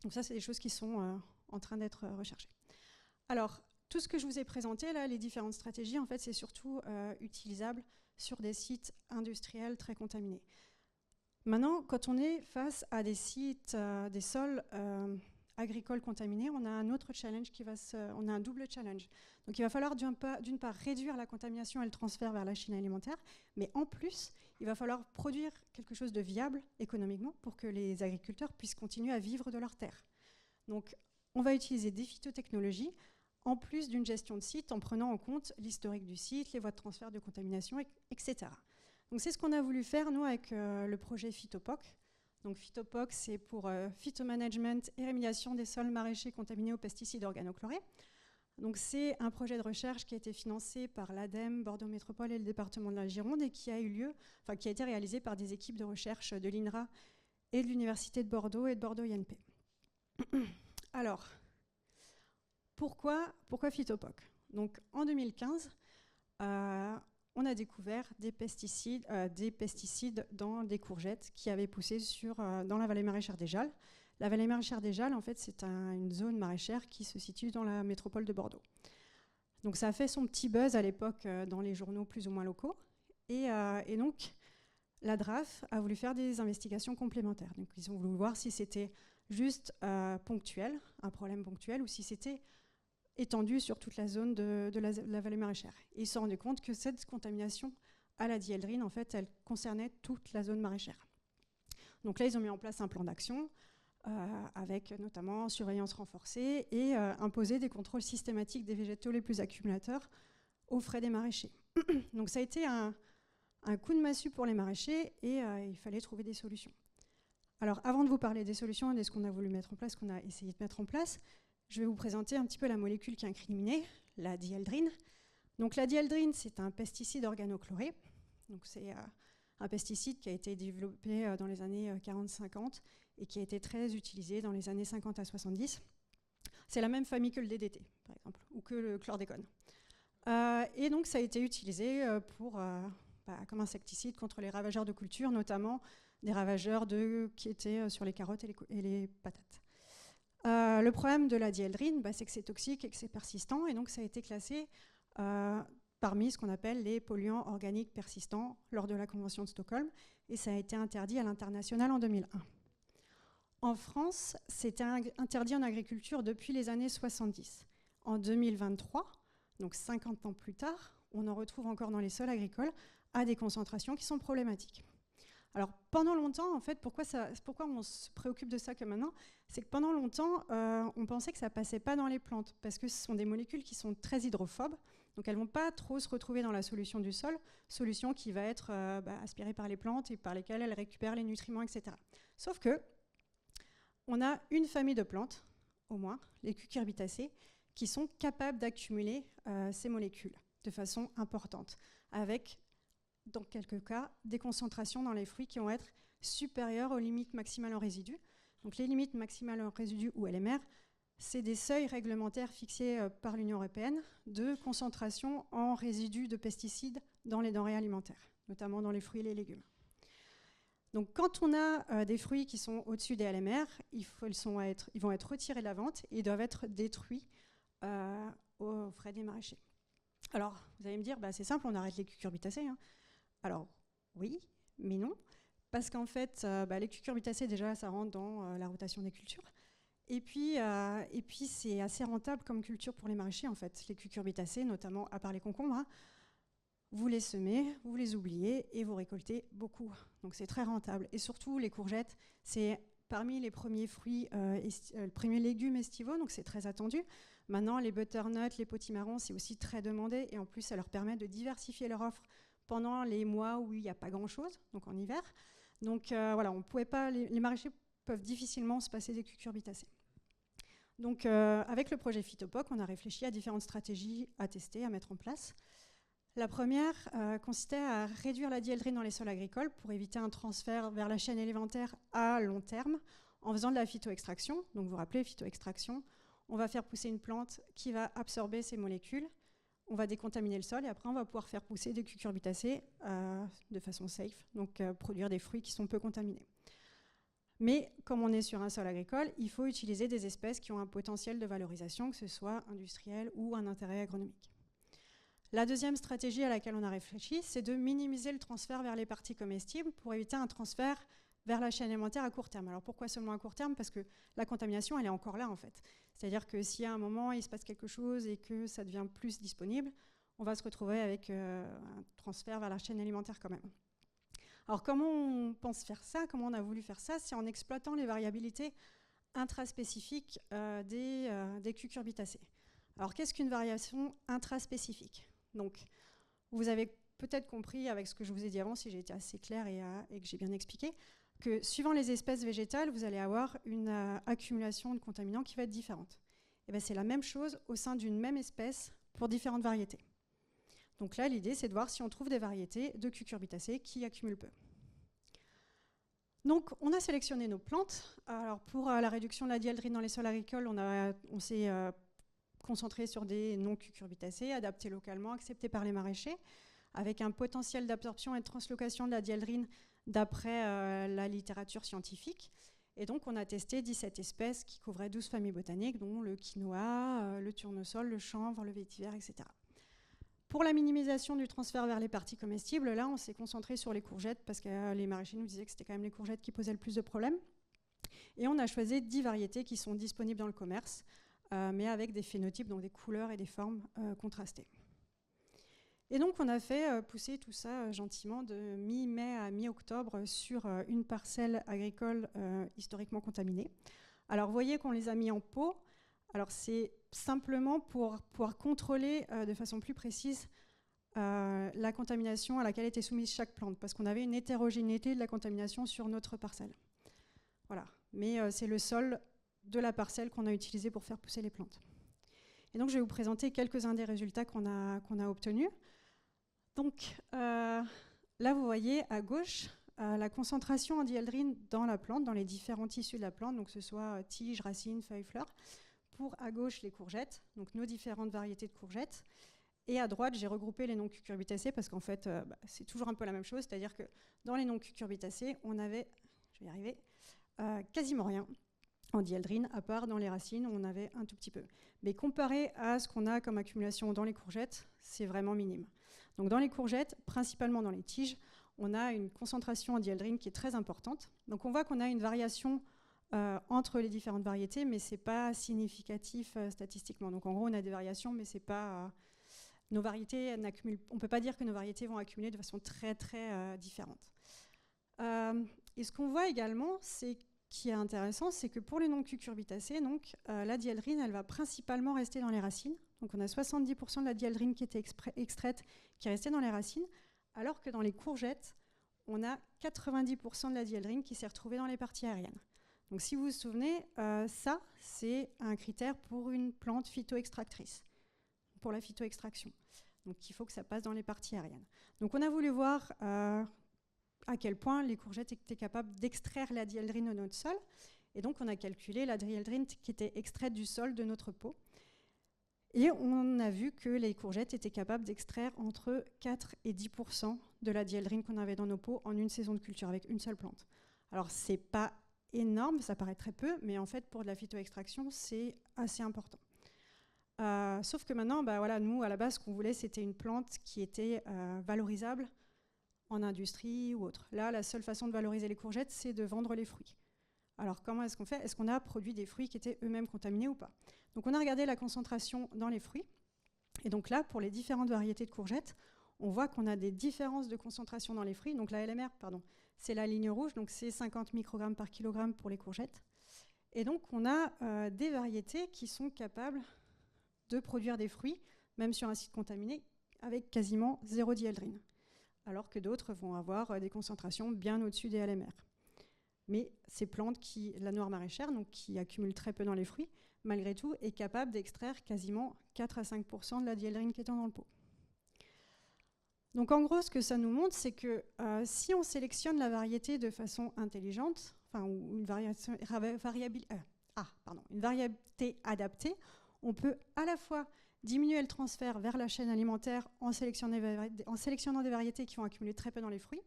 Donc ça, c'est des choses qui sont en train d'être recherchées. Alors, tout ce que je vous ai présenté, là, les différentes stratégies, en fait, c'est surtout utilisable sur des sites industriels très contaminés. Maintenant, quand on est face à des sites, des sols agricoles contaminés, on a un autre challenge on a un double challenge. Donc il va falloir d'une part réduire la contamination et le transfert vers la chaîne alimentaire, mais en plus, il va falloir produire quelque chose de viable économiquement pour que les agriculteurs puissent continuer à vivre de leurs terres. Donc on va utiliser des phytotechnologies en plus d'une gestion de site en prenant en compte l'historique du site, les voies de transfert de contamination, etc. Donc c'est ce qu'on a voulu faire, nous, avec le projet Phytopoc. Donc Phytopoc, c'est pour phytomanagement et rémédiation des sols maraîchers contaminés aux pesticides organochlorés. Donc c'est un projet de recherche qui a été financé par l'ADEME, Bordeaux Métropole et le département de la Gironde et qui a été réalisé par des équipes de recherche de l'INRA et de l'Université de Bordeaux et de Bordeaux INP. Alors, pourquoi Phytopoc? Donc en 2015, on a découvert des pesticides dans des courgettes qui avaient poussé dans la vallée maraîchère des Jalles. La vallée maraîchère des Jalles, en fait, c'est une zone maraîchère qui se situe dans la métropole de Bordeaux. Donc ça a fait son petit buzz à l'époque dans les journaux plus ou moins locaux. Et donc, la DRAF a voulu faire des investigations complémentaires. Donc ils ont voulu voir si c'était juste ponctuel, un problème ponctuel, ou si c'était étendu sur toute la zone de la vallée maraîchère. Et ils se sont rendus compte que cette contamination à la dieldrine, en fait, elle concernait toute la zone maraîchère. Donc là, ils ont mis en place un plan d'action avec notamment surveillance renforcée et imposer des contrôles systématiques des végétaux les plus accumulateurs aux frais des maraîchers. Donc ça a été un coup de massue pour les maraîchers et il fallait trouver des solutions. Alors avant de vous parler des solutions et de ce qu'on a voulu mettre en place, ce qu'on a essayé de mettre en place, je vais vous présenter un petit peu la molécule qui est incriminée, la dieldrine. Donc la dieldrine, c'est un pesticide organochloré. Donc c'est un pesticide qui a été développé dans les années 40-50 et qui a été très utilisé dans les années 50 à 70. C'est la même famille que le DDT, par exemple, ou que le chlordécone. Et donc, ça a été utilisé comme insecticide contre les ravageurs de culture, notamment des ravageurs qui étaient sur les carottes et les patates. Le problème de la dieldrine, c'est que c'est toxique et que c'est persistant, et donc ça a été classé parmi ce qu'on appelle les polluants organiques persistants lors de la Convention de Stockholm, et ça a été interdit à l'international en 2001. En France, c'était interdit en agriculture depuis les années 70. En 2023, donc 50 ans plus tard, on en retrouve encore dans les sols agricoles à des concentrations qui sont problématiques. Alors pendant longtemps, en fait, pourquoi on se préoccupe de ça que maintenant, c'est que pendant longtemps, on pensait que ça passait pas dans les plantes, parce que ce sont des molécules qui sont très hydrophobes, donc elles vont pas trop se retrouver dans la solution du sol, solution qui va être aspirée par les plantes et par lesquelles elles récupèrent les nutriments, etc. Sauf que on a une famille de plantes, au moins, les cucurbitacées, qui sont capables d'accumuler ces molécules de façon importante, avec, dans quelques cas, des concentrations dans les fruits qui vont être supérieures aux limites maximales en résidus. Donc les limites maximales en résidus, ou LMR, c'est des seuils réglementaires fixés par l'Union européenne de concentration en résidus de pesticides dans les denrées alimentaires, notamment dans les fruits et les légumes. Donc quand on a des fruits qui sont au-dessus des LMR, ils vont être retirés de la vente et ils doivent être détruits aux frais des maraîchers. Alors, vous allez me dire, c'est simple, on arrête les cucurbitacées. Hein. Alors, oui, mais non, parce qu'en fait, les cucurbitacées, déjà, ça rentre dans la rotation des cultures. Et puis c'est assez rentable comme culture pour les maraîchers, en fait. Les cucurbitacées, notamment, à part les concombres, hein, vous les semez, vous les oubliez et vous récoltez beaucoup. Donc c'est très rentable. Et surtout, les courgettes, c'est parmi les premiers fruits, premiers légumes estivaux, donc c'est très attendu. Maintenant, les butternuts, les potimarrons, c'est aussi très demandé. Et en plus, ça leur permet de diversifier leur offre pendant les mois où il n'y a pas grand-chose, donc en hiver. Donc voilà, on pouvait pas, les maraîchers peuvent difficilement se passer des cucurbitacées. Donc avec le projet Phytopoc, on a réfléchi à différentes stratégies à tester, à mettre en place. La première consistait à réduire la dieldrine dans les sols agricoles pour éviter un transfert vers la chaîne alimentaire à long terme en faisant de la phytoextraction. Donc vous vous rappelez, phytoextraction, on va faire pousser une plante qui va absorber ces molécules, on va décontaminer le sol et après on va pouvoir faire pousser des cucurbitacées de façon safe, donc produire des fruits qui sont peu contaminés. Mais comme on est sur un sol agricole, il faut utiliser des espèces qui ont un potentiel de valorisation, que ce soit industriel ou un intérêt agronomique. La deuxième stratégie à laquelle on a réfléchi, c'est de minimiser le transfert vers les parties comestibles pour éviter un transfert vers la chaîne alimentaire à court terme. Alors pourquoi seulement à court terme? Parce que la contamination, elle est encore là en fait. C'est-à-dire que si à un moment il se passe quelque chose et que ça devient plus disponible, on va se retrouver avec un transfert vers la chaîne alimentaire quand même. Alors comment on pense faire ça? Comment on a voulu faire ça? C'est en exploitant les variabilités intraspécifiques des cucurbitacées. Alors qu'est-ce qu'une variation intraspécifique? Donc vous avez peut-être compris avec ce que je vous ai dit avant, si j'ai été assez claire et que j'ai bien expliqué, que suivant les espèces végétales, vous allez avoir une accumulation de contaminants qui va être différente. Et bien, c'est la même chose au sein d'une même espèce pour différentes variétés. Donc là, l'idée, c'est de voir si on trouve des variétés de cucurbitacées qui accumulent peu. Donc, on a sélectionné nos plantes. Alors, pour la réduction de la dieldrine dans les sols agricoles, on s'est concentré sur des non-cucurbitacées, adaptés localement, acceptés par les maraîchers, avec un potentiel d'absorption et de translocation de la dieldrine d'après la littérature scientifique. Et donc, on a testé 17 espèces qui couvraient 12 familles botaniques, dont le quinoa, le tournesol, le chanvre, le vétiver, etc. Pour la minimisation du transfert vers les parties comestibles, là, on s'est concentré sur les courgettes parce que les maraîchers nous disaient que c'était quand même les courgettes qui posaient le plus de problèmes. Et on a choisi 10 variétés qui sont disponibles dans le commerce, mais avec des phénotypes, donc des couleurs et des formes contrastées. Et donc, on a fait pousser tout ça gentiment de mi-mai à mi-octobre sur une parcelle agricole historiquement contaminée. Alors, vous voyez qu'on les a mis en pot. Alors, c'est simplement pour pouvoir contrôler de façon plus précise la contamination à laquelle était soumise chaque plante, parce qu'on avait une hétérogénéité de la contamination sur notre parcelle. Voilà. Mais c'est le sol de la parcelle qu'on a utilisé pour faire pousser les plantes. Et donc, je vais vous présenter quelques-uns des résultats qu'on a obtenus. Donc, là, vous voyez à gauche la concentration en dieldrine dans la plante, dans les différents tissus de la plante, donc que ce soit tiges, racines, feuilles, fleurs. Pour à gauche les courgettes, donc nos différentes variétés de courgettes. Et à droite, j'ai regroupé les non-cucurbitacées parce qu'en fait, c'est toujours un peu la même chose, c'est-à-dire que dans les non-cucurbitacées, on avait, je vais y arriver, quasiment rien en dieldrine, à part dans les racines, on avait un tout petit peu. Mais comparé à ce qu'on a comme accumulation dans les courgettes, c'est vraiment minime. Donc dans les courgettes, principalement dans les tiges, on a une concentration en dieldrine qui est très importante. Donc on voit qu'on a une variation entre les différentes variétés, mais ce n'est pas significatif statistiquement. Donc en gros, on a des variations, mais c'est pas... nos variétés n'accumulent... On ne peut pas dire que nos variétés vont accumuler de façon très, très différente. Et ce qu'on voit également, c'est qui est intéressant, c'est que pour les non-cucurbitacées, donc, la dieldrine, elle va principalement rester dans les racines. Donc on a 70% de la dieldrine qui était extraite, qui est restée dans les racines, alors que dans les courgettes, on a 90% de la dieldrine qui s'est retrouvée dans les parties aériennes. Donc si vous vous souvenez, ça, c'est un critère pour une plante phytoextractrice, pour la phytoextraction. Donc il faut que ça passe dans les parties aériennes. Donc on a voulu voir à quel point les courgettes étaient capables d'extraire la dieldrine de notre sol. Et donc on a calculé la dieldrine qui était extraite du sol de notre pot. Et on a vu que les courgettes étaient capables d'extraire entre 4 et 10% de la dieldrine qu'on avait dans nos pots en une saison de culture avec une seule plante. Alors c'est pas énorme, ça paraît très peu, mais en fait pour de la phytoextraction c'est assez important. Sauf que maintenant, voilà, nous à la base ce qu'on voulait c'était une plante qui était valorisable en industrie ou autre. Là la seule façon de valoriser les courgettes c'est de vendre les fruits. Alors comment est-ce qu'on fait? Est-ce qu'on a produit des fruits qui étaient eux-mêmes contaminés ou pas? Donc on a regardé la concentration dans les fruits. Et donc là, pour les différentes variétés de courgettes, on voit qu'on a des différences de concentration dans les fruits. Donc la LMR, pardon, c'est la ligne rouge, donc c'est 50 microgrammes par kilogramme pour les courgettes. Et donc on a des variétés qui sont capables de produire des fruits, même sur un site contaminé, avec quasiment 0 dieldrine. Alors que d'autres vont avoir des concentrations bien au-dessus des LMR. Mais ces plantes, la noire maraîchère, donc qui accumule très peu dans les fruits, malgré tout, est capable d'extraire quasiment 4 à 5% de la dieldrine qui est dans le pot. Donc en gros, ce que ça nous montre, c'est que si on sélectionne la variété de façon intelligente, enfin, ou une variété adaptée, on peut à la fois diminuer le transfert vers la chaîne alimentaire en sélectionnant des variétés qui vont accumuler très peu dans les fruits,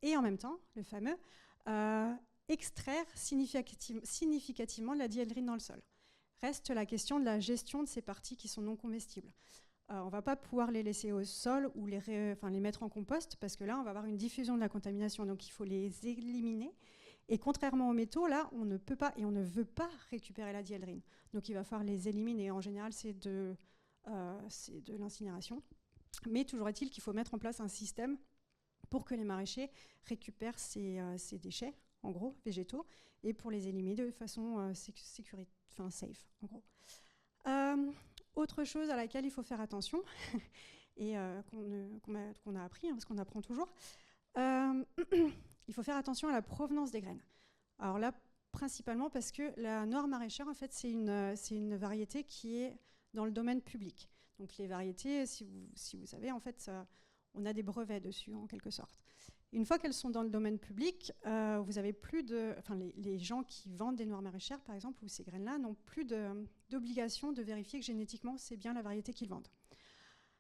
et en même temps, le fameux, extraire significativement de la dieldrine dans le sol. Reste la question de la gestion de ces parties qui sont non comestibles. On ne va pas pouvoir les laisser au sol ou les mettre en compost parce que là, on va avoir une diffusion de la contamination, donc il faut les éliminer. Et contrairement aux métaux, là, on ne peut pas et on ne veut pas récupérer la dieldrine. Donc il va falloir les éliminer. En général, c'est de l'incinération. Mais toujours est-il qu'il faut mettre en place un système pour que les maraîchers récupèrent ces déchets, en gros, végétaux, et pour les éliminer de façon safe, en gros. Autre chose à laquelle il faut faire attention, et qu'on a appris, parce qu'on apprend toujours, il faut faire attention à la provenance des graines. Alors là, principalement parce que la noire maraîchère, en fait, c'est une variété qui est dans le domaine public. Donc les variétés, si vous savez, en fait, on a des brevets dessus, en quelque sorte. Une fois qu'elles sont dans le domaine public, vous avez plus de... Enfin, les gens qui vendent des noires maraîchères, par exemple, ou ces graines-là, n'ont plus d'obligation de vérifier que génétiquement, c'est bien la variété qu'ils vendent.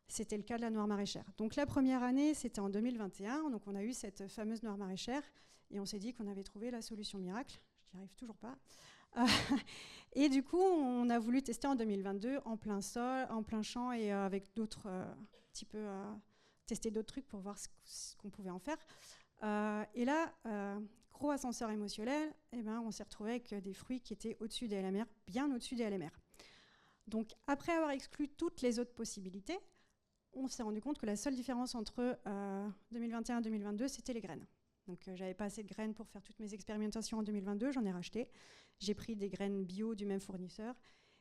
C'était le cas de la noire maraîchère. Donc la première année, c'était en 2021, donc on a eu cette fameuse noire maraîchère, et on s'est dit qu'on avait trouvé la solution miracle. Je n'y arrive toujours pas. Et du coup, on a voulu tester en 2022, en plein sol, en plein champ, et avec d'autres tester d'autres trucs pour voir ce qu'on pouvait en faire. Et là, gros ascenseur émotionnel, on s'est retrouvé avec des fruits qui étaient au-dessus des LMR, bien au-dessus des LMR. Donc après avoir exclu toutes les autres possibilités, on s'est rendu compte que la seule différence entre 2021 et 2022, c'était les graines. Donc j'avais pas assez de graines pour faire toutes mes expérimentations en 2022, j'en ai racheté. J'ai pris des graines bio du même fournisseur,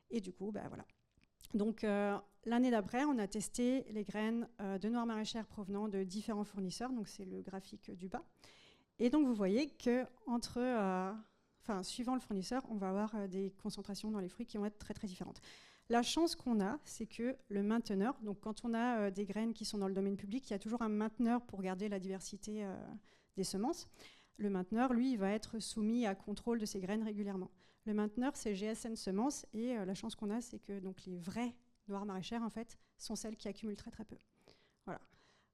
et du coup, voilà. Donc l'année d'après, on a testé les graines de noire maraîchère provenant de différents fournisseurs, donc c'est le graphique du bas. Et donc vous voyez que suivant le fournisseur, on va avoir des concentrations dans les fruits qui vont être très très différentes. La chance qu'on a, c'est que le mainteneur, donc quand on a des graines qui sont dans le domaine public, il y a toujours un mainteneur pour garder la diversité des semences. Le mainteneur, lui, il va être soumis à contrôle de ces graines régulièrement. Le mainteneur, c'est GSN Semences, et la chance qu'on a, c'est que donc, les vraies noires maraîchères, en fait, sont celles qui accumulent très très peu. Voilà.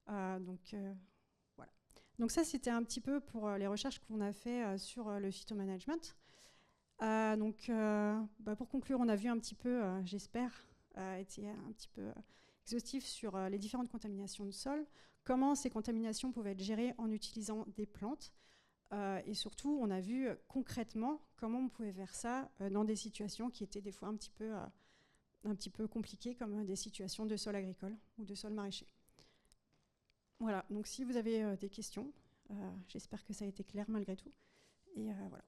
Voilà. Donc ça, c'était un petit peu pour les recherches qu'on a fait sur le phytomanagement. Pour conclure, on a vu un petit peu, j'espère, été un petit peu exhaustif sur les différentes contaminations de sol, comment ces contaminations pouvaient être gérées en utilisant des plantes, et surtout, on a vu concrètement comment on pouvait faire ça dans des situations qui étaient des fois un petit peu compliquées, comme des situations de sol agricole ou de sol maraîcher. Voilà, donc si vous avez des questions, j'espère que ça a été clair malgré tout. Et voilà.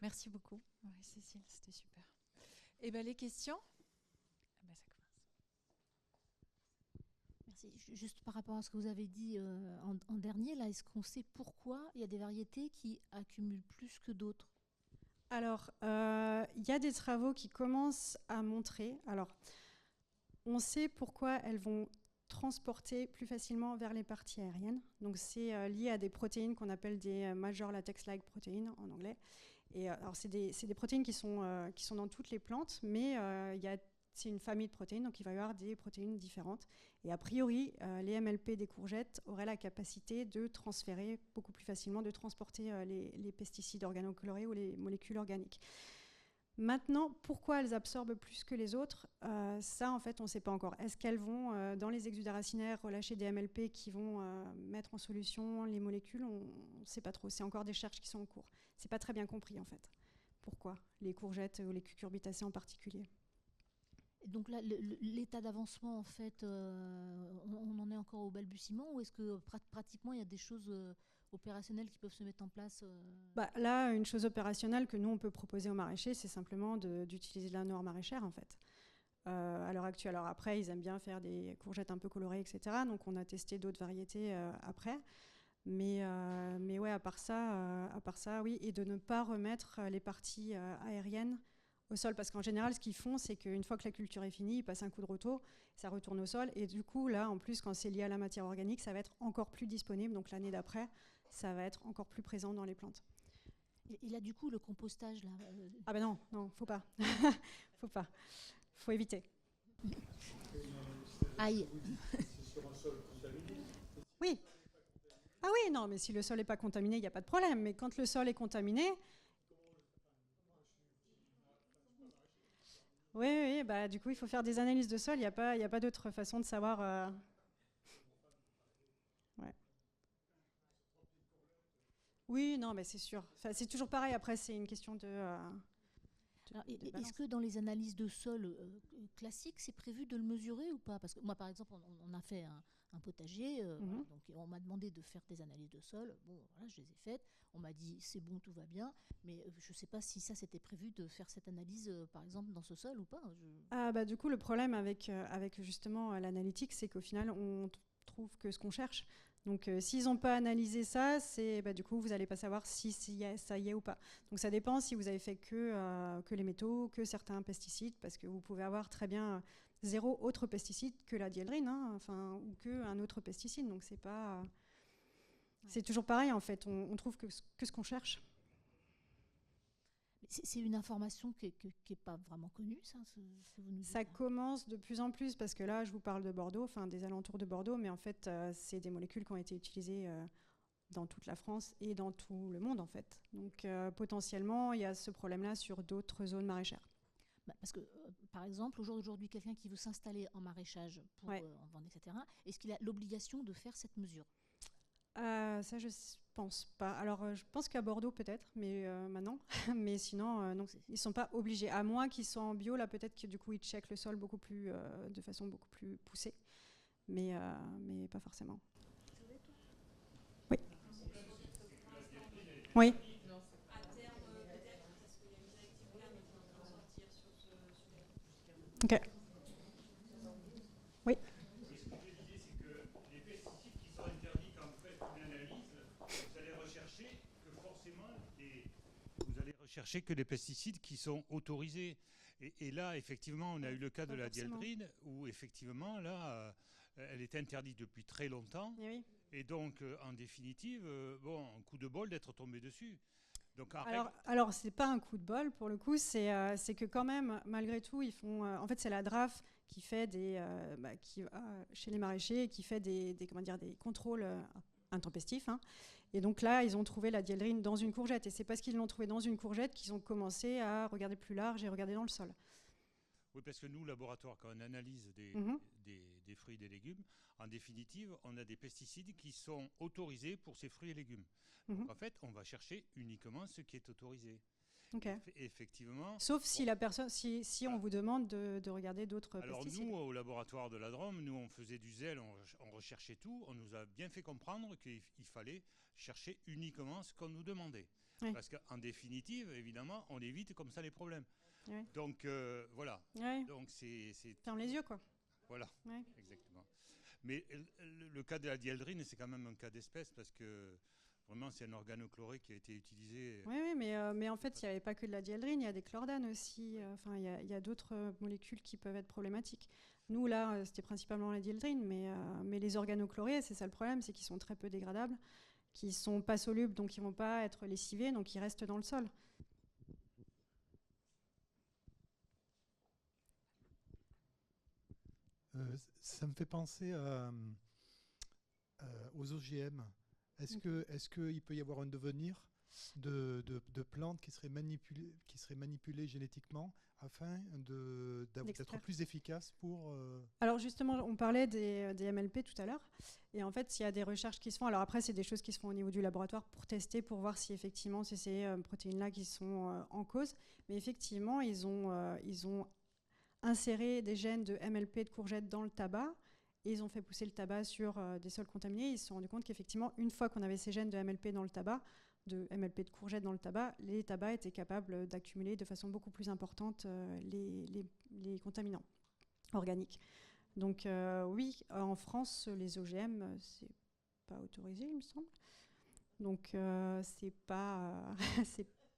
Merci beaucoup, Cécile, c'était super. Et bien les questions ça commence. Merci. Juste par rapport à ce que vous avez dit en dernier, là, est-ce qu'on sait pourquoi il y a des variétés qui accumulent plus que d'autres? Alors, il y a des travaux qui commencent à montrer. Alors, on sait pourquoi elles vont transporter plus facilement vers les parties aériennes. Donc, c'est lié à des protéines qu'on appelle des major latex-like proteins en anglais. Et alors, c'est des protéines qui sont dans toutes les plantes, mais c'est une famille de protéines, donc il va y avoir des protéines différentes. Et a priori, les MLP des courgettes auraient la capacité de transférer beaucoup plus facilement, de transporter les pesticides organocolorés ou les molécules organiques. Maintenant, pourquoi elles absorbent plus que les autres, ça, en fait, on ne sait pas encore. Est-ce qu'elles vont, dans les exudats racinaires, relâcher des MLP qui vont mettre en solution les molécules? On ne sait pas trop. C'est encore des recherches qui sont en cours. Ce n'est pas très bien compris, en fait. Pourquoi les courgettes ou les cucurbitacées en particulier? Donc là, l'état d'avancement, en fait, on en est encore au balbutiement, ou est-ce que pratiquement il y a des choses opérationnelles qui peuvent se mettre en place Là, une chose opérationnelle que nous, on peut proposer aux maraîchers, c'est simplement d'utiliser de la noire maraîchère, en fait. À l'heure actuelle. Alors après, ils aiment bien faire des courgettes un peu colorées, etc. Donc on a testé d'autres variétés après. Mais ouais, à part ça, oui. Et de ne pas remettre les parties aériennes au sol, parce qu'en général, ce qu'ils font, c'est qu'une fois que la culture est finie, ils passent un coup de râteau, ça retourne au sol, et du coup, là, en plus, quand c'est lié à la matière organique, ça va être encore plus disponible, donc l'année d'après, ça va être encore plus présent dans les plantes. Et là, du coup, le compostage, là... Ah ben non, faut pas. Faut pas. Faut éviter. Aïe. Oui. Ah oui, non, mais si le sol n'est pas contaminé, il n'y a pas de problème. Mais quand le sol est contaminé... Oui, bah, du coup, il faut faire des analyses de sol. Il n'y a pas d'autre façon de savoir... Ouais. Oui, non, mais c'est sûr. Enfin, c'est toujours pareil. Après, c'est une question de est-ce que dans les analyses de sol classiques, c'est prévu de le mesurer ou pas? Parce que moi, par exemple, on a fait un potager, donc on m'a demandé de faire des analyses de sol. Bon, voilà, je les ai faites. On m'a dit c'est bon, tout va bien, mais je ne sais pas si ça c'était prévu de faire cette analyse, par exemple, dans ce sol ou pas. Ah bah du coup, le problème avec justement l'analytique, c'est qu'au final, on trouve que ce qu'on cherche. Donc, s'ils n'ont pas analysé ça, du coup, vous n'allez pas savoir si ça y est ou pas. Donc, ça dépend si vous avez fait que les métaux, que certains pesticides, parce que vous pouvez avoir très bien zéro autre pesticide que la dyéldrine, ou qu'un autre pesticide. Donc, c'est pas... C'est toujours pareil, en fait. On trouve que ce qu'on cherche. C'est une information qui n'est pas vraiment connue, ça, ça commence de plus en plus, parce que là, je vous parle de Bordeaux, enfin des alentours de Bordeaux, mais en fait, c'est des molécules qui ont été utilisées dans toute la France et dans tout le monde, en fait. Donc, potentiellement, il y a ce problème-là sur d'autres zones maraîchères. Parce que, par exemple, aujourd'hui, quelqu'un qui veut s'installer en maraîchage pour en vendre, etc., est-ce qu'il a l'obligation de faire cette mesure? Ça, je pense pas. Alors, je pense qu'à Bordeaux, peut-être, mais maintenant. Mais sinon, non, ils ne sont pas obligés. À moins qu'ils soient en bio, là, peut-être que du coup, ils checkent le sol de façon beaucoup plus poussée. Mais pas forcément. Oui. Oui. Ok. Oui. Et vous allez rechercher que les pesticides qui sont autorisés. Et là, effectivement, on a eu le cas de la dieldrine, où effectivement, là, elle était interdite depuis très longtemps. Et oui. Et donc, en définitive, bon, un coup de bol d'être tombé dessus. Donc, alors c'est pas un coup de bol pour le coup, c'est que quand même, malgré tout, ils font. En fait, c'est la DRAF qui fait qui va chez les maraîchers et qui fait des contrôles intempestifs. Hein. Et donc là, ils ont trouvé la dieldrine dans une courgette. Et c'est parce qu'ils l'ont trouvée dans une courgette qu'ils ont commencé à regarder plus large et regarder dans le sol. Oui, parce que nous, laboratoire, quand on analyse des fruits et des légumes, en définitive, on a des pesticides qui sont autorisés pour ces fruits et légumes. Donc en fait, on va chercher uniquement ce qui est autorisé. Okay. Effectivement. Sauf si la personne, si on vous demande de regarder d'autres pesticides. Alors nous, au laboratoire de la Drôme, nous on faisait du zèle, on recherchait tout. On nous a bien fait comprendre qu'il fallait chercher uniquement ce qu'on nous demandait. Oui. Parce qu'en définitive, évidemment, on évite comme ça les problèmes. Oui. Donc voilà. Oui. Donc c'est ferme les yeux, quoi. Voilà. Oui. Exactement. Mais le cas de la dieldrine, c'est quand même un cas d'espèce parce que vraiment, c'est un organochloré qui a été utilisé. Oui, mais en fait, il n'y avait pas que de la dieldrine, il y a des chlordanes aussi. Enfin, il y a d'autres molécules qui peuvent être problématiques. Nous, là, c'était principalement la dieldrine, mais les organochlorés, c'est ça le problème, c'est qu'ils sont très peu dégradables, qu'ils ne sont pas solubles, donc ils ne vont pas être lessivés, donc ils restent dans le sol. Ça me fait penser aux OGM. Est-ce qu'il peut y avoir un devenir de plantes qui seraient manipulées génétiquement afin d'être plus efficaces pour... Alors justement, on parlait des MLP tout à l'heure. Et en fait, il y a des recherches qui se font. Alors après, c'est des choses qui se font au niveau du laboratoire pour tester, pour voir si effectivement c'est ces protéines-là qui sont en cause. Mais effectivement, ils ont inséré des gènes de MLP de courgettes dans le tabac. Et ils ont fait pousser le tabac sur des sols contaminés. Ils se sont rendus compte qu'effectivement, une fois qu'on avait ces gènes de MLP dans le tabac, de MLP de courgettes dans le tabac, les tabacs étaient capables d'accumuler de façon beaucoup plus importante les contaminants organiques. Donc oui, en France, les OGM, c'est pas autorisé, il me semble. Donc c'est pas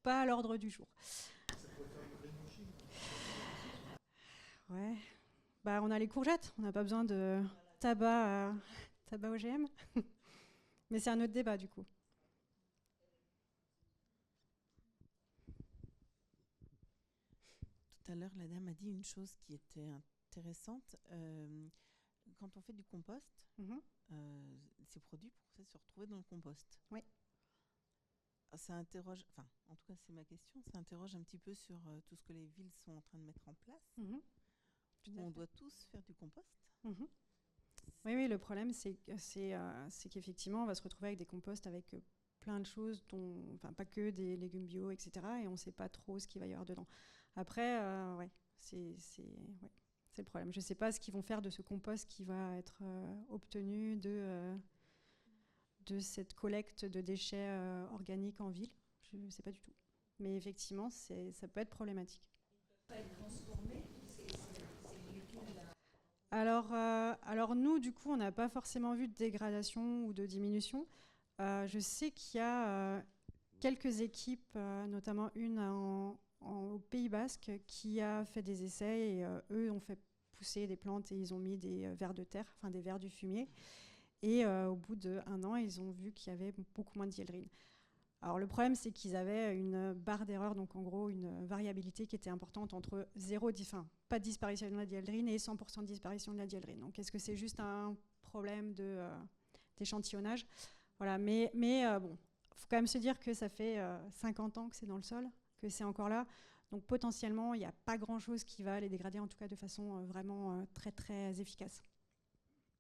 à l'ordre du jour. Ouais. Bah, on a les courgettes, on n'a pas besoin de tabac OGM. Mais c'est un autre débat du coup. Tout à l'heure, la dame a dit une chose qui était intéressante. Quand on fait du compost, ces produits pourraient se retrouver dans le compost. Oui. Ça interroge, enfin, en tout cas, c'est ma question, ça interroge un petit peu sur tout ce que les villes sont en train de mettre en place. On doit tous faire du compost. Oui, le problème, c'est qu'effectivement, on va se retrouver avec des composts avec plein de choses, enfin, pas que des légumes bio, etc. Et on ne sait pas trop ce qu'il va y avoir dedans. Après, c'est le problème. Je ne sais pas ce qu'ils vont faire de ce compost qui va être obtenu de cette collecte de déchets organiques en ville. Je ne sais pas du tout. Mais effectivement, ça peut être problématique. Pas être transformé. Alors nous, du coup, on n'a pas forcément vu de dégradation ou de diminution. Je sais qu'il y a quelques équipes, notamment une au Pays Basque, qui a fait des essais et eux ont fait pousser des plantes et ils ont mis des vers de terre, enfin des vers du fumier. Et au bout d'1 an, ils ont vu qu'il y avait beaucoup moins de dieldrine. Alors le problème, c'est qu'ils avaient une barre d'erreur, donc en gros une variabilité qui était importante entre pas de disparition de la dieldrine et 100% de disparition de la dieldrine. Donc est-ce que c'est juste un problème d'échantillonnage? Voilà, mais bon, il faut quand même se dire que ça fait 50 ans que c'est dans le sol, que c'est encore là. Donc potentiellement, il n'y a pas grand-chose qui va les dégrader, en tout cas de façon vraiment très très efficace.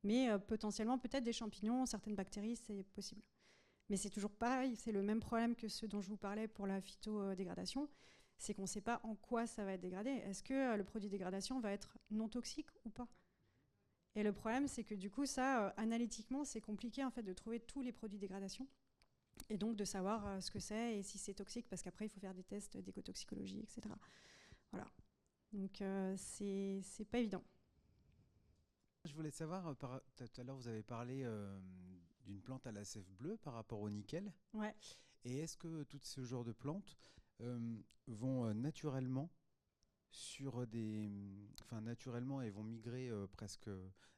Mais potentiellement, peut-être des champignons, certaines bactéries, c'est possible. Mais c'est toujours pareil, c'est le même problème que ceux dont je vous parlais pour la phytodégradation, c'est qu'on ne sait pas en quoi ça va être dégradé. Est-ce que le produit de dégradation va être non toxique ou pas? Et le problème, c'est que du coup, ça, analytiquement, c'est compliqué en fait, de trouver tous les produits de dégradation et donc de savoir ce que c'est et si c'est toxique, parce qu'après, il faut faire des tests d'écotoxicologie, etc. Voilà. Donc, c'est pas évident. Je voulais savoir, tout à l'heure, vous avez parlé d'une plante à la sève bleue par rapport au nickel. Ouais. Et est-ce que tout ce genre de plantes vont naturellement naturellement, elles vont migrer presque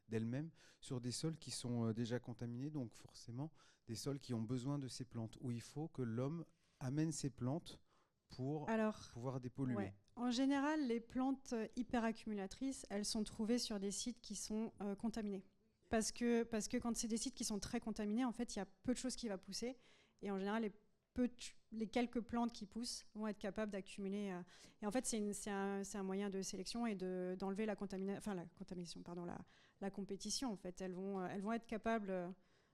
d'elles-mêmes sur des sols qui sont déjà contaminés, donc forcément des sols qui ont besoin de ces plantes, où il faut que l'homme amène ces plantes pour pouvoir dépolluer. Ouais. En général, les plantes hyperaccumulatrices, elles sont trouvées sur des sites qui sont contaminés. Parce que quand c'est des sites qui sont très contaminés, en fait, il y a peu de choses qui vont pousser. Et en général, les quelques plantes qui poussent vont être capables d'accumuler. Et en fait, c'est un moyen de sélection et d'enlever la compétition. En fait, elles vont être capables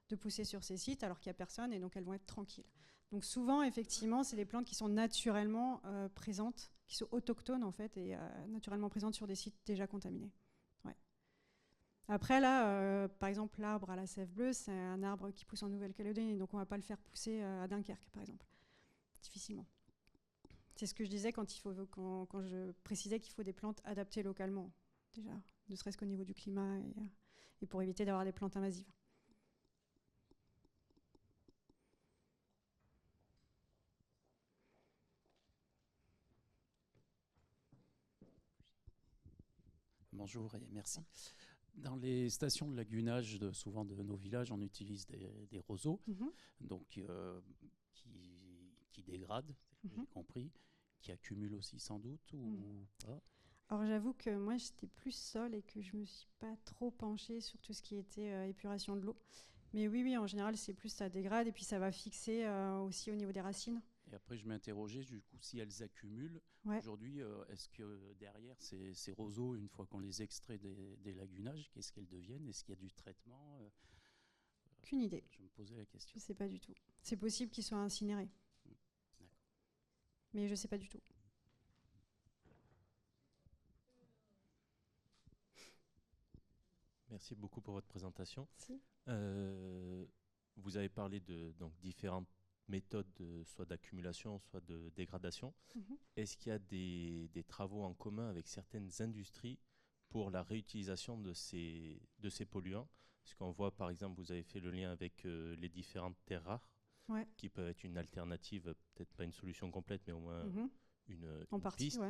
de pousser sur ces sites alors qu'il n'y a personne, et donc elles vont être tranquilles. Donc souvent, effectivement, c'est des plantes qui sont naturellement présentes, qui sont autochtones en fait, et naturellement présentes sur des sites déjà contaminés. Ouais. Après là, par exemple, l'arbre à la sève bleue, c'est un arbre qui pousse en Nouvelle-Calédonie, donc on ne va pas le faire pousser à Dunkerque, par exemple. Difficilement. C'est ce que je disais quand je précisais qu'il faut des plantes adaptées localement, déjà, ne serait-ce qu'au niveau du climat et pour éviter d'avoir des plantes invasives. Bonjour et merci. Dans les stations de lagunage, souvent de nos villages, on utilise des roseaux, donc qui dégradent, j'ai compris, qui accumulent aussi sans doute ou pas. Alors j'avoue que moi j'étais plus seule et que je me suis pas trop penchée sur tout ce qui était épuration de l'eau. Mais oui, en général c'est plus ça dégrade et puis ça va fixer aussi au niveau des racines. Et après, je m'interrogeais, du coup, si elles accumulent, aujourd'hui, est-ce que derrière ces roseaux, une fois qu'on les extrait des lagunages, qu'est-ce qu'elles deviennent? Est-ce qu'il y a du traitement? Aucune idée. Je me posais la question. Je ne sais pas du tout. C'est possible qu'ils soient incinérés. Mais je ne sais pas du tout. Merci beaucoup pour votre présentation. Si. Vous avez parlé de différentes méthodes soit d'accumulation, soit de dégradation. Est-ce qu'il y a des travaux en commun avec certaines industries pour la réutilisation de ces polluants? Parce qu'on voit, par exemple, vous avez fait le lien avec les différentes terres rares, qui peuvent être une alternative, peut-être pas une solution complète, mais au moins une partie, piste.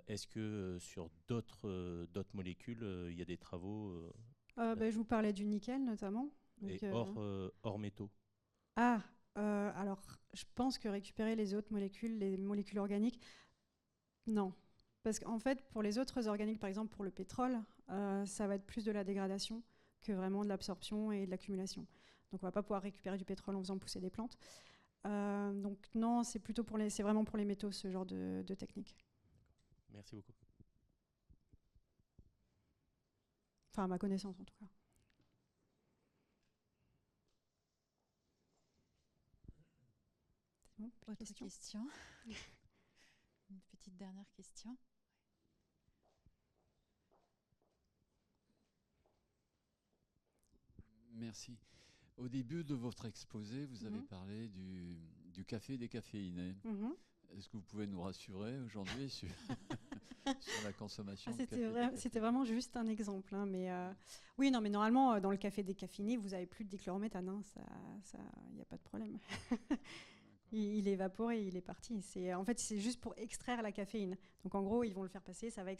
Est-ce que sur d'autres molécules, il y a des travaux je vous parlais du nickel, notamment. Donc, et hors métaux? Alors, je pense que récupérer les autres molécules, les molécules organiques, non. Parce qu'en fait, pour les autres organiques, par exemple pour le pétrole, ça va être plus de la dégradation que vraiment de l'absorption et de l'accumulation. Donc on ne va pas pouvoir récupérer du pétrole en faisant pousser des plantes. Donc non, c'est vraiment pour les métaux, ce genre de technique. Merci beaucoup. Enfin, à ma connaissance en tout cas. Autre question. Une petite dernière question. Merci. Au début de votre exposé, vous avez parlé du café décaféiné. Est-ce que vous pouvez nous rassurer aujourd'hui sur la consommation de café? C'était vraiment juste un exemple. Mais oui, non, mais normalement, dans le café décaféiné, vous n'avez plus de dichlorométhane. Il n'y a pas de problème. Il est évaporé, il est parti. En fait, c'est juste pour extraire la caféine. Donc en gros, ils vont le faire passer, ça va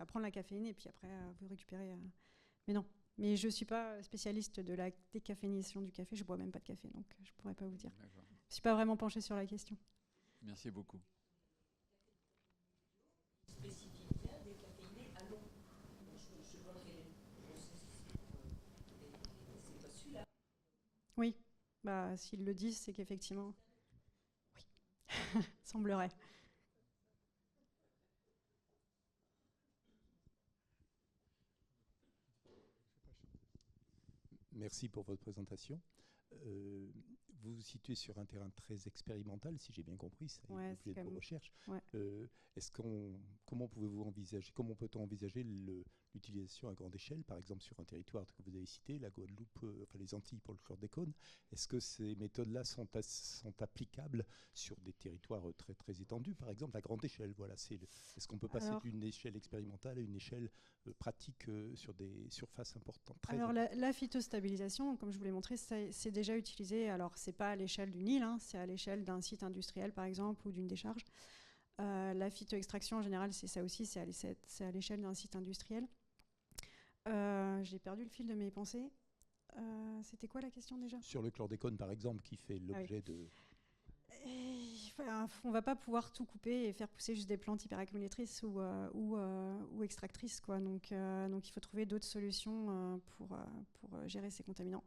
prendre la caféine et puis après, vous récupérez. Mais non. Mais je ne suis pas spécialiste de la décaféination du café. Je ne bois même pas de café, donc je ne pourrais pas vous dire. Je ne suis pas vraiment penchée sur la question. Merci beaucoup. Spécificité décaféiné à l'eau. Je vois que c'est pas celui-là. Oui, s'ils le disent, c'est qu'effectivement... Oui, semblerait. Merci pour votre présentation. Vous vous situez sur un terrain très expérimental, si j'ai bien compris, c'est l'objet de vos recherches. Comment peut-on envisager l'utilisation à grande échelle, par exemple sur un territoire que vous avez cité, la Guadeloupe, les Antilles pour le chlordécone? Est-ce que ces méthodes-là sont applicables sur des territoires très, très étendus, par exemple à grande échelle? Est-ce qu'on peut passer d'une échelle expérimentale à une échelle pratique sur des surfaces importantes? Alors la phytostabilisation, comme je vous l'ai montré, c'est déjà utilisé. Alors c'est pas à l'échelle du Nil, hein, c'est à l'échelle d'un site industriel par exemple ou d'une décharge. La phytoextraction en général, c'est ça aussi, c'est à l'échelle d'un site industriel. J'ai perdu le fil de mes pensées. C'était quoi la question déjà ? Sur le chlordécone par exemple, qui fait l'objet de... On ne va pas pouvoir tout couper et faire pousser juste des plantes hyperaccumulatrices ou extractrices, quoi. Donc il faut trouver d'autres solutions pour gérer ces contaminants.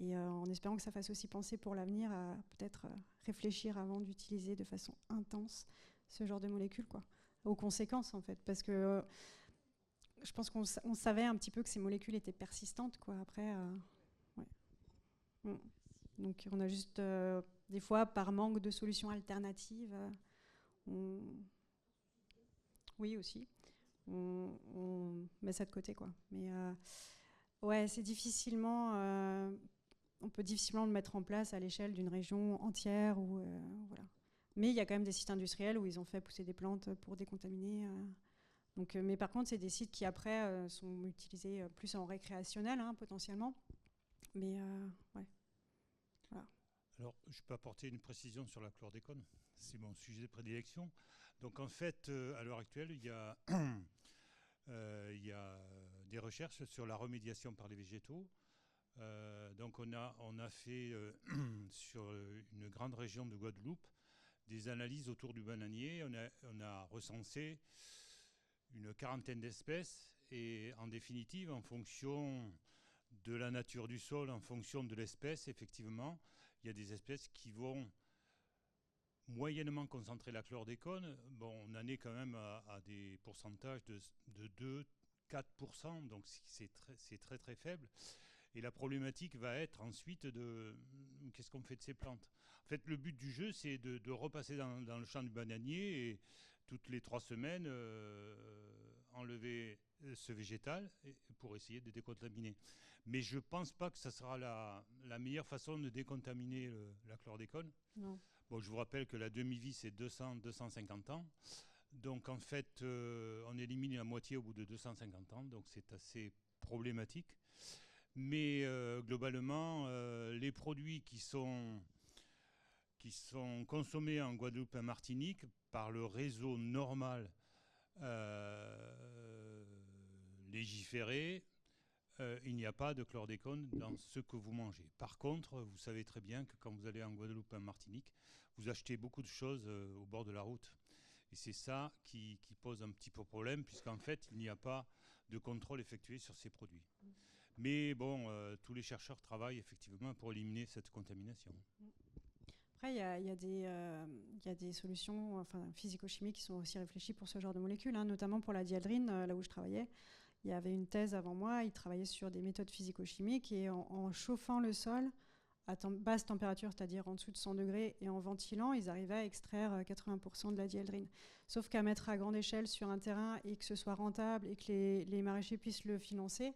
Et en espérant que ça fasse aussi penser pour l'avenir à peut-être réfléchir avant d'utiliser de façon intense ce genre de molécules, quoi. Aux conséquences, en fait. Parce que je pense qu'on savait un petit peu que ces molécules étaient persistantes, quoi. Après, ouais. Donc on a juste... des fois, par manque de solutions alternatives, oui aussi, on met ça de côté, quoi. Mais ouais, c'est difficilement, on peut difficilement le mettre en place à l'échelle d'une région entière. Voilà. Mais il y a quand même des sites industriels où ils ont fait pousser des plantes pour décontaminer. Donc, mais par contre, c'est des sites qui après sont utilisés plus en récréationnel, hein, potentiellement. Mais ouais. Voilà. Alors, je peux apporter une précision sur la chlordécone. C'est mon sujet de prédilection. Donc, en fait, à l'heure actuelle, il y a des recherches sur la remédiation par les végétaux. Donc, on a fait sur une grande région de Guadeloupe des analyses autour du bananier. On a recensé une quarantaine d'espèces et, en définitive, en fonction de la nature du sol, en fonction de l'espèce, effectivement, il y a des espèces qui vont moyennement concentrer la chlordécone. Bon, on en est quand même à des pourcentages de 2-4%, donc c'est très très faible. Et la problématique va être ensuite de qu'est-ce qu'on fait de ces plantes. En fait, le but du jeu, c'est de repasser dans le champ du bananier et toutes les 3 semaines enlever ce végétal pour essayer de décontaminer. Mais je ne pense pas que ça sera la meilleure façon de décontaminer la chlordécone. Non. Bon, je vous rappelle que la demi-vie, c'est 200-250 ans. Donc, en fait, on élimine la moitié au bout de 250 ans. Donc, c'est assez problématique. Mais globalement, les produits qui sont consommés en Guadeloupe et en Martinique par le réseau normal légiféré, il n'y a pas de chlordécone dans ce que vous mangez. Par contre, vous savez très bien que quand vous allez en Guadeloupe et en Martinique, vous achetez beaucoup de choses au bord de la route. Et c'est ça qui pose un petit peu problème, puisqu'en fait, il n'y a pas de contrôle effectué sur ces produits. Mais bon, tous les chercheurs travaillent effectivement pour éliminer cette contamination. Après, il y a des solutions physico-chimiques qui sont aussi réfléchies pour ce genre de molécules, hein, notamment pour la dieldrine, là où je travaillais. Il y avait une thèse avant moi, ils travaillaient sur des méthodes physico-chimiques et en chauffant le sol à basse température, c'est-à-dire en dessous de 100 degrés, et en ventilant, ils arrivaient à extraire 80% de la dieldrine. Sauf qu'à mettre à grande échelle sur un terrain et que ce soit rentable et que les maraîchers puissent le financer,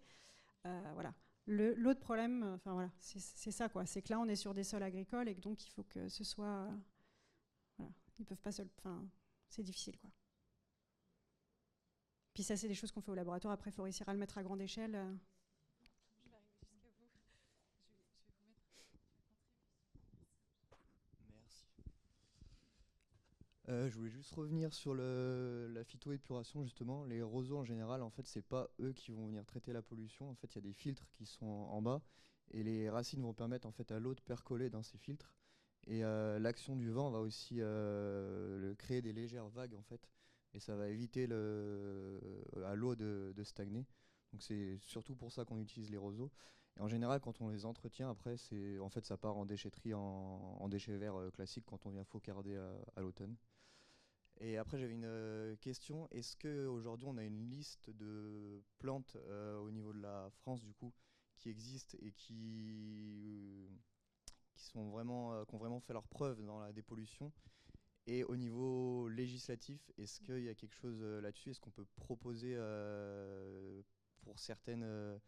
voilà. L'autre problème, voilà, c'est ça, quoi. C'est que là, on est sur des sols agricoles et que donc il faut que ce soit... voilà, ils peuvent pas c'est difficile, quoi. Puis ça, c'est des choses qu'on fait au laboratoire. Après, il faut réussir à le mettre à grande échelle. Je vais arriver jusqu'à vous. Merci. Je voulais juste revenir sur la phytoépuration, justement. Les roseaux, en général, en fait, c'est pas eux qui vont venir traiter la pollution. En fait, il y a des filtres qui sont en bas et les racines vont permettre en fait, à l'eau de percoler dans ces filtres. Et l'action du vent va aussi créer des légères vagues, en fait. Et ça va éviter à l'eau de stagner. Donc c'est surtout pour ça qu'on utilise les roseaux. Et en général, quand on les entretient, après, en fait, ça part en déchetterie, en déchets verts classiques quand on vient faucarder à l'automne. Et après, j'avais une question. Est-ce qu'aujourd'hui, on a une liste de plantes au niveau de la France, du coup, qui existent et qui ont vraiment fait leur preuve dans la dépollution? Et au niveau législatif, est-ce qu'il y a quelque chose là-dessus? Est-ce qu'on peut proposer pour certaines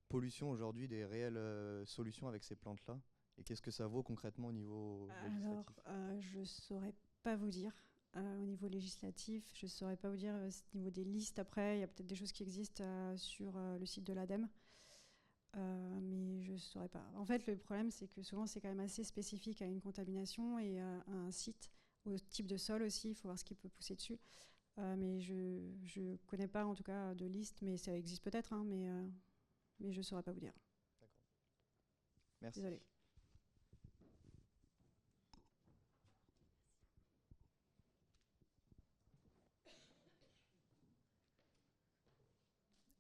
pollutions aujourd'hui des réelles solutions avec ces plantes-là? Et qu'est-ce que ça vaut concrètement au niveau législatif? Alors, je ne saurais pas vous dire. Au niveau législatif, je ne saurais pas vous dire. Au niveau des listes, après, il y a peut-être des choses qui existent sur le site de l'ADEME. mais je ne saurais pas. En fait, le problème, c'est que souvent, c'est quand même assez spécifique à une contamination et à un site, au type de sol aussi, il faut voir ce qui peut pousser dessus. Mais je ne connais pas, en tout cas, de liste, mais ça existe peut-être, hein, mais je ne saurais pas vous dire. D'accord. Merci. Désolée.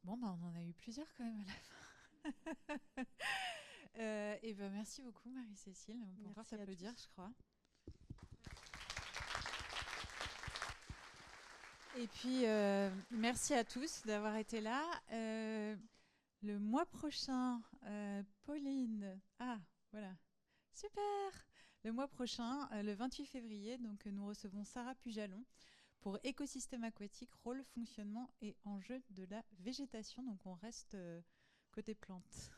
Bon, bah, on en a eu plusieurs quand même à la fin. Et ben, merci beaucoup, Marie-Cécile. On peut encore t'applaudir, je crois. Et puis, merci à tous d'avoir été là. Le mois prochain, Pauline... Ah, voilà. Super. Le mois prochain, le 28 février, donc, nous recevons Sarah Pujalon pour écosystème aquatique, rôle, fonctionnement et enjeux de la végétation. Donc, on reste côté plantes.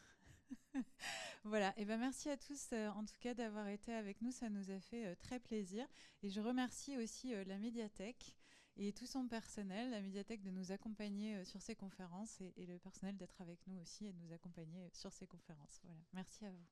Voilà, et ben merci à tous en tout cas d'avoir été avec nous, ça nous a fait très plaisir. Et je remercie aussi la médiathèque et tout son personnel, la médiathèque de nous accompagner sur ces conférences et le personnel d'être avec nous aussi et de nous accompagner sur ces conférences. Voilà, merci à vous.